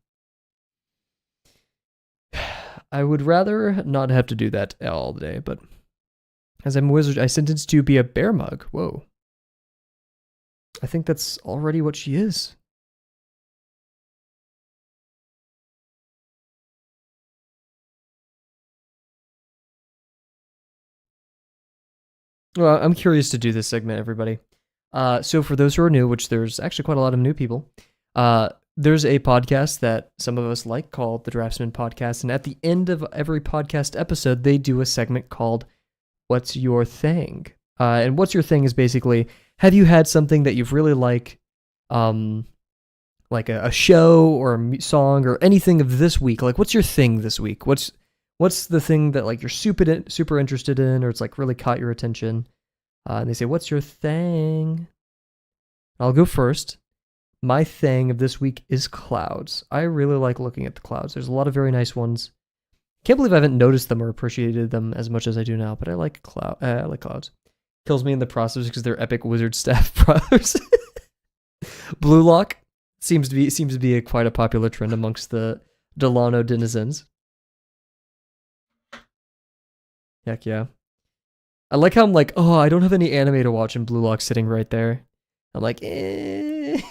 I would rather not have to do that all day. But as I'm a wizard, I sentenced to be a bear mug. Whoa, I think that's already what she is. Well, I'm curious to do this segment, everybody. So for those who are new, which there's actually quite a lot of new people, there's a podcast that some of us like called the Draftsman Podcast, and at the end of every podcast episode, they do a segment called "What's Your Thing?" And "What's Your Thing?" is basically, have you had something that you've really like a show or a song or anything of this week? Like, what's your thing this week? What's the thing that like you're super interested in, or it's like really caught your attention? And they say, "What's your thing?" I'll go first. My thing of this week is clouds. I really like looking at the clouds. There's a lot of very nice ones. Can't believe I haven't noticed them or appreciated them as much as I do now, but I like clouds. Kills me in the process because they're epic wizard staff brothers. Blue lock seems to be quite a popular trend amongst the Delano denizens. Heck yeah. I like how I'm like, oh, I don't have any anime to watch, and Blue Lock's sitting right there. I'm like, eh.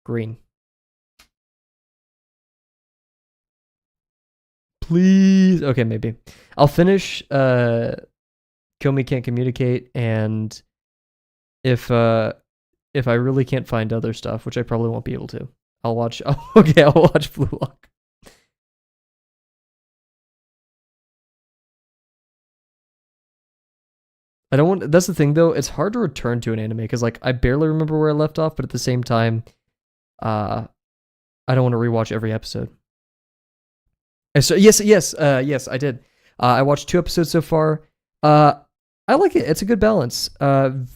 Green. Please. Okay, maybe. I'll finish Kill Me Can't Communicate, and if I really can't find other stuff, which I probably won't be able to, I'll watch I'll watch Blue Lock. I don't want. That's the thing, though. It's hard to return to an anime because, like, I barely remember where I left off, but at the same time, I don't want to rewatch every episode. So yes, I did. I watched 2 episodes so far. I like it. It's a good balance.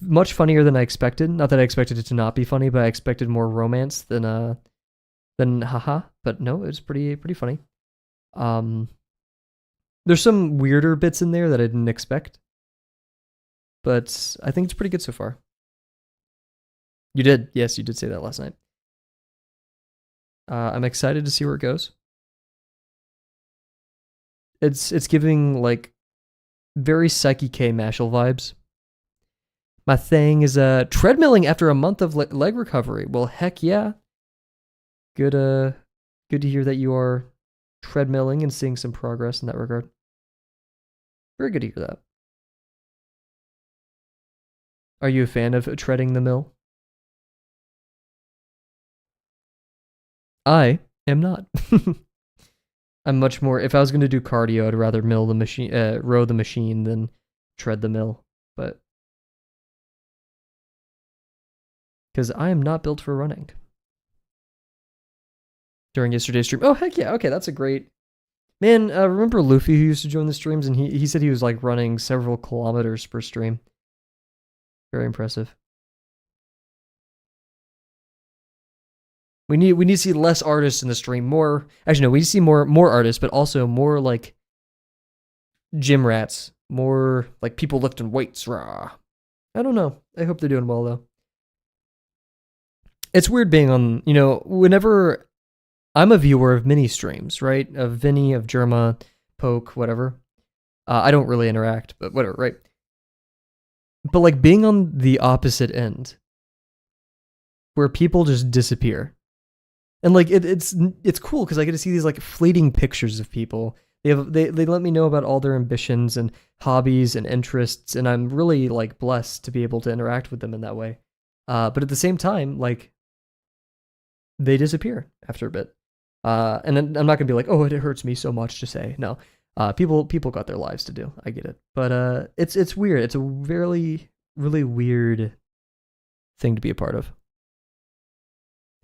Much funnier than I expected. Not that I expected it to not be funny, but I expected more romance than haha. But no, it was pretty funny. There's some weirder bits in there that I didn't expect, but I think it's pretty good so far. You did, yes, you did say that last night. I'm excited to see where it goes. It's giving like very Psyche K Mashal vibes. My thing is treadmilling after a month of leg recovery. Well, heck yeah. Good good to hear that you are treadmilling and seeing some progress in that regard. Very good to hear that. Are you a fan of treading the mill? I am not. I'm much more. If I was going to do cardio, I'd rather mill the machine, row the machine than tread the mill. But because I am not built for running. During yesterday's stream, oh heck yeah, okay, that's a great. Man, remember Luffy who used to join the streams, and he said he was like running several kilometers per stream. Very impressive. We need to see less artists in the stream. More, actually no, we need to see more artists, but also more like gym rats, more like people lifting weights. Rah. I don't know. I hope they're doing well though. It's weird being on, whenever I'm a viewer of mini streams, right? Of Vinny, of Germa, Poke, whatever. I don't really interact, but whatever, right? But like being on the opposite end, where people just disappear. And like it's cool because I get to see these like fleeting pictures of people. They let me know about all their ambitions and hobbies and interests, and I'm really like blessed to be able to interact with them in that way. But at the same time, like they disappear after a bit. And then I'm not gonna be like, oh, it hurts me so much to say. No, people got their lives to do. I get it, but it's weird. It's a really weird thing to be a part of.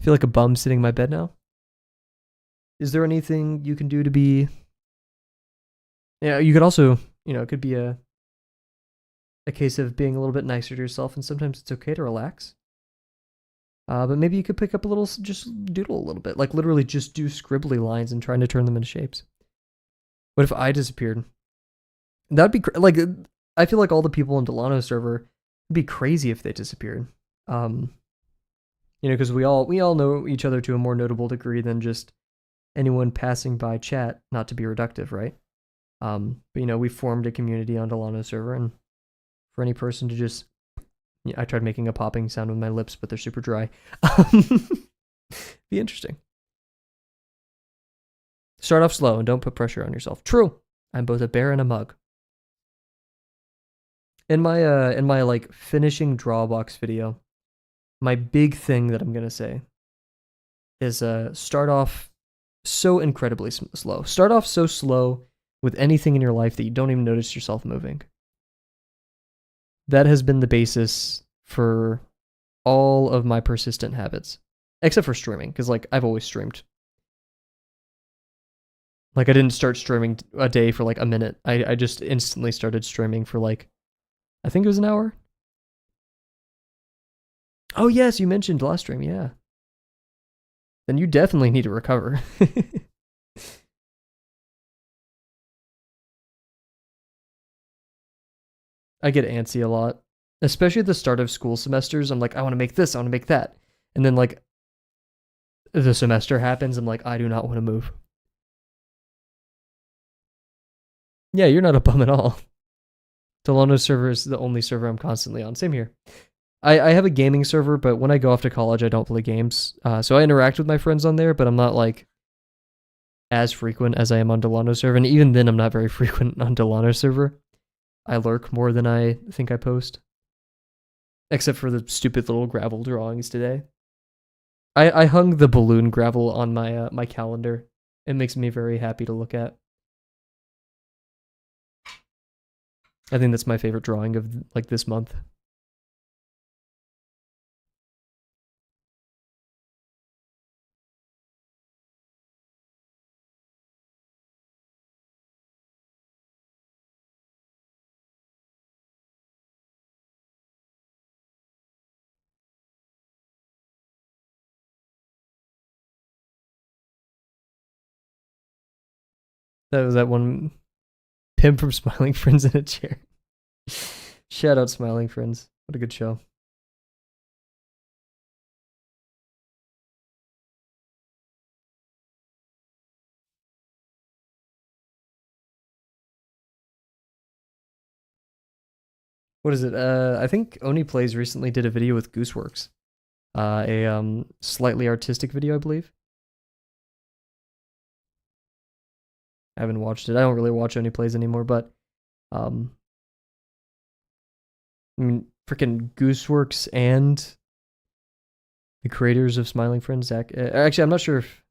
I feel like a bum sitting in my bed now. Is there anything you can do to be Yeah, you could also, it could be a case of being a little bit nicer to yourself, and sometimes it's okay to relax. But maybe you could pick up a little, just doodle a little bit, like literally just do scribbly lines and trying to turn them into shapes. What if I disappeared? That'd be like, I feel like all the people in Delano server would be crazy if they disappeared. Because we all know each other to a more notable degree than just anyone passing by chat. Not to be reductive, right? But we formed a community on Delano server, and for any person to just, I tried making a popping sound with my lips, but they're super dry. Be interesting. Start off slow and don't put pressure on yourself. True. I'm both a bear and a mug. In my like finishing Drawbox video, my big thing that I'm gonna say is start off so incredibly slow. Start off so slow with anything in your life that you don't even notice yourself moving. That has been the basis for all of my persistent habits, except for streaming, because like I've always streamed. Like I didn't start streaming a day for like a minute. I just instantly started streaming for like, I think it was an hour. Oh yes, you mentioned last stream, yeah. Then you definitely need to recover. I get antsy a lot, especially at the start of school semesters. I'm like, I want to make this, I want to make that. And then like the semester happens, I'm like, I do not want to move. Yeah, you're not a bum at all. Delano server is the only server I'm constantly on. Same here. I have a gaming server, but when I go off to college, I don't play games. So I interact with my friends on there, but I'm not like as frequent as I am on Delano server. And even then, I'm not very frequent on Delano server. I lurk more than I think I post. Except for the stupid little gravel drawings today. I hung the balloon gravel on my my calendar. It makes me very happy to look at. I think that's my favorite drawing of like this month. That was that one Pim from Smiling Friends in a chair. Shout out Smiling Friends. What a good show. What is it? I think Oni Plays recently did a video with Gooseworks. A slightly artistic video, I believe. I haven't watched it. I don't really watch Oni Plays anymore, but I mean, freaking Gooseworks and the creators of Smiling Friends, Zach. Actually, I'm not sure if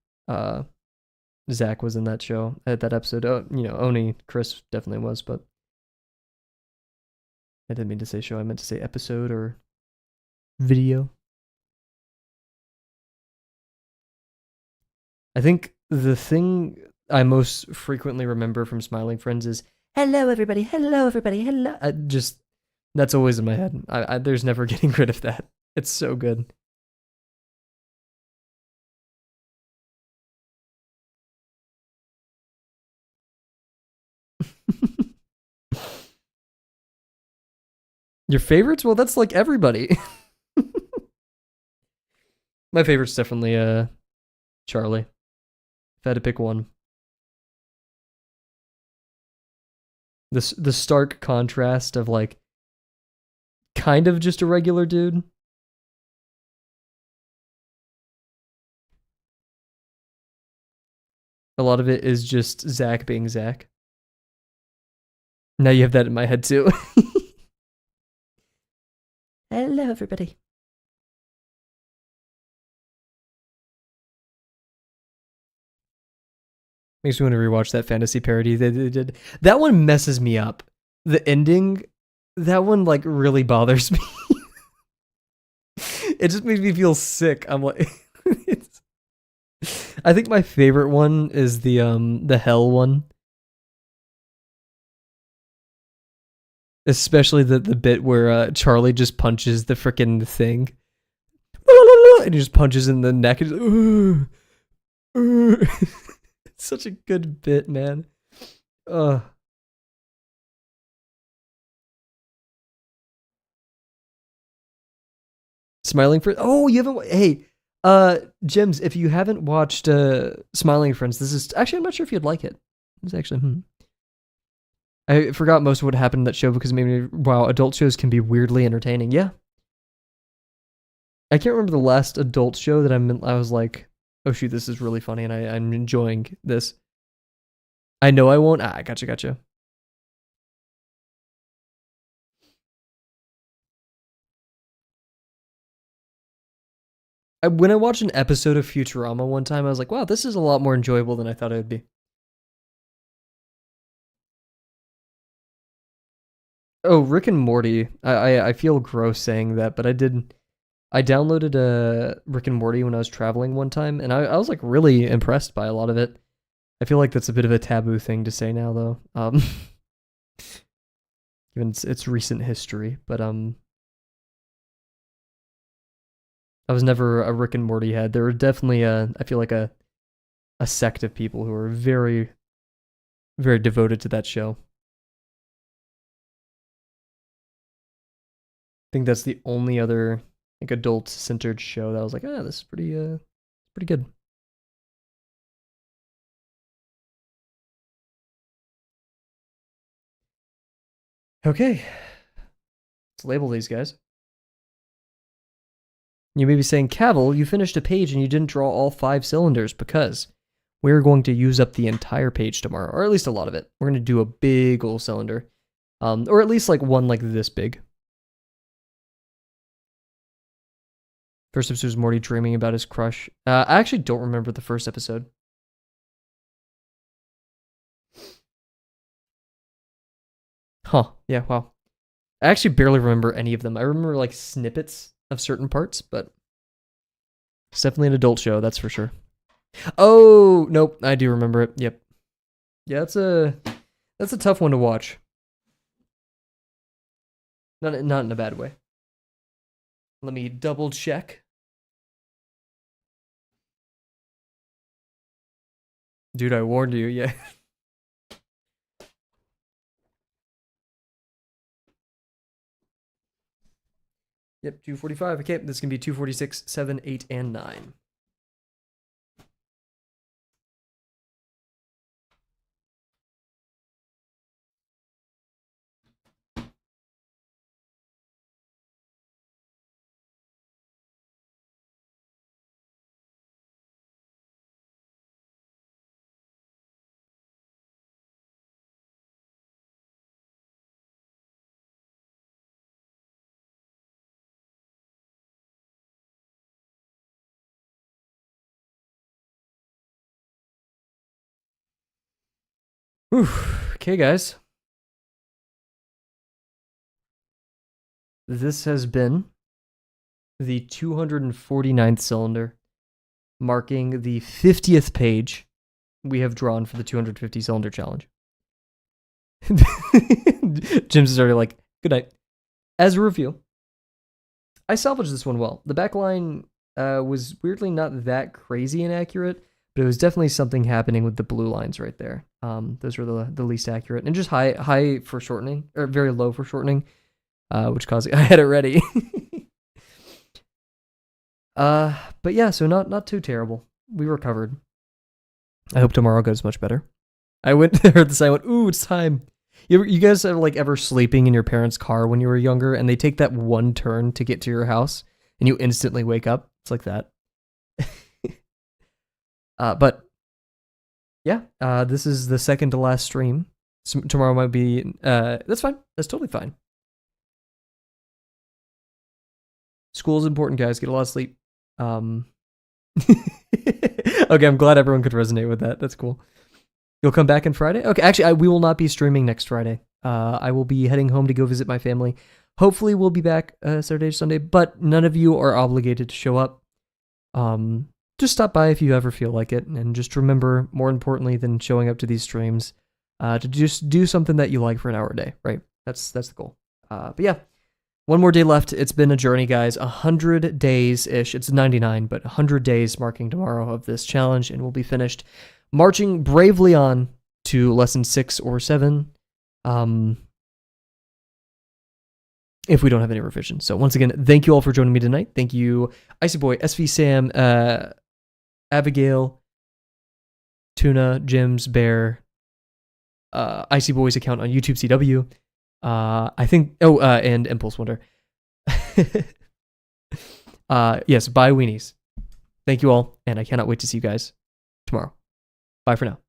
Zach was in that show at that episode. Oh, Oni, Chris definitely was, but I didn't mean to say show. I meant to say episode or video. I think the thing I most frequently remember from Smiling Friends is "Hello, everybody! Hello, everybody! Hello!" That's always in my head. There's never getting rid of that. It's so good. Your favorites? Well, that's like everybody. My favorite's definitely Charlie. If I had to pick one. The stark contrast of like kind of just a regular dude. A lot of it is just Zach being Zach. Now you have that in my head too. Hello, everybody. Makes me want to rewatch that fantasy parody they did. That one messes me up. The ending, that one like really bothers me. It just makes me feel sick. I'm like, I think my favorite one is the hell one. Especially the bit where Charlie just punches the freaking thing. And he just punches in the neck. And just, it's such a good bit, man. Smiling Friends. Oh, you haven't. Hey, Jims, if you haven't watched Smiling Friends, this is actually, I'm not sure if you'd like it. It's actually, I forgot most of what happened in that show because maybe, wow, adult shows can be weirdly entertaining. Yeah. I can't remember the last adult show that I was like, oh shoot, this is really funny and I'm enjoying this. I know I won't. Gotcha. When I watched an episode of Futurama one time, I was like, wow, this is a lot more enjoyable than I thought it would be. Oh, Rick and Morty. I feel gross saying that, but I did. I downloaded Rick and Morty when I was traveling one time, and I was like really impressed by a lot of it. I feel like that's a bit of a taboo thing to say now, though, given its recent history. But I was never a Rick and Morty head. There were definitely I feel like a sect of people who are very, very devoted to that show. I think that's the only other like adult centered show that I was like, this is pretty good. Okay, let's label these guys. You may be saying, Kavel, you finished a page and you didn't draw all 5 cylinders because we're going to use up the entire page tomorrow, or at least a lot of it. We're going to do a big old cylinder, or at least like one like this big. First episode is Morty dreaming about his crush. I actually don't remember the first episode. Huh, yeah, wow. I actually barely remember any of them. I remember like snippets of certain parts, but it's definitely an adult show, that's for sure. Oh, nope, I do remember it. Yep. Yeah, that's a tough one to watch. Not in a bad way. Let me double check. Dude, I warned you, yeah. Yep, 245. Okay, this can be 246, 7, 8, and 9. Whew. Okay, guys. This has been the 249th cylinder, marking the 50th page we have drawn for the 250 cylinder challenge. Jim's is already like, good night. As a review, I salvaged this one well. The backline was weirdly not that crazy inaccurate, but it was definitely something happening with the blue lines right there. Those were the least accurate, and just high for shortening, or very low for shortening, which caused I had it ready. But yeah, so not too terrible. We recovered. I hope tomorrow goes much better. I went heard this. I went, ooh, it's time. You guys have like ever sleeping in your parents' car when you were younger, and they take that one turn to get to your house, and you instantly wake up? It's like that. But yeah, this is the second to last stream. So tomorrow might be. That's fine. That's totally fine. School is important, guys. Get a lot of sleep. Okay, I'm glad everyone could resonate with that. That's cool. You'll come back on Friday? Okay, actually, we will not be streaming next Friday. I will be heading home to go visit my family. Hopefully, we'll be back Saturday or Sunday, but none of you are obligated to show up. Just stop by if you ever feel like it, and just remember, more importantly than showing up to these streams, to just do something that you like for an hour a day, right? That's the goal. But yeah, one more day left. It's been a journey, guys. 100 days ish. It's 99, but 100 days marking tomorrow of this challenge, and we'll be finished marching bravely on to lesson 6 or 7. If we don't have any revision. So once again, thank you all for joining me tonight. Thank you, Icy Boy, SV Sam, Abigail, Tuna, Jims, Bear, Icy Boy's account on YouTube CW. I think, and Impulse Wonder. Yes, bye weenies. Thank you all, and I cannot wait to see you guys tomorrow. Bye for now.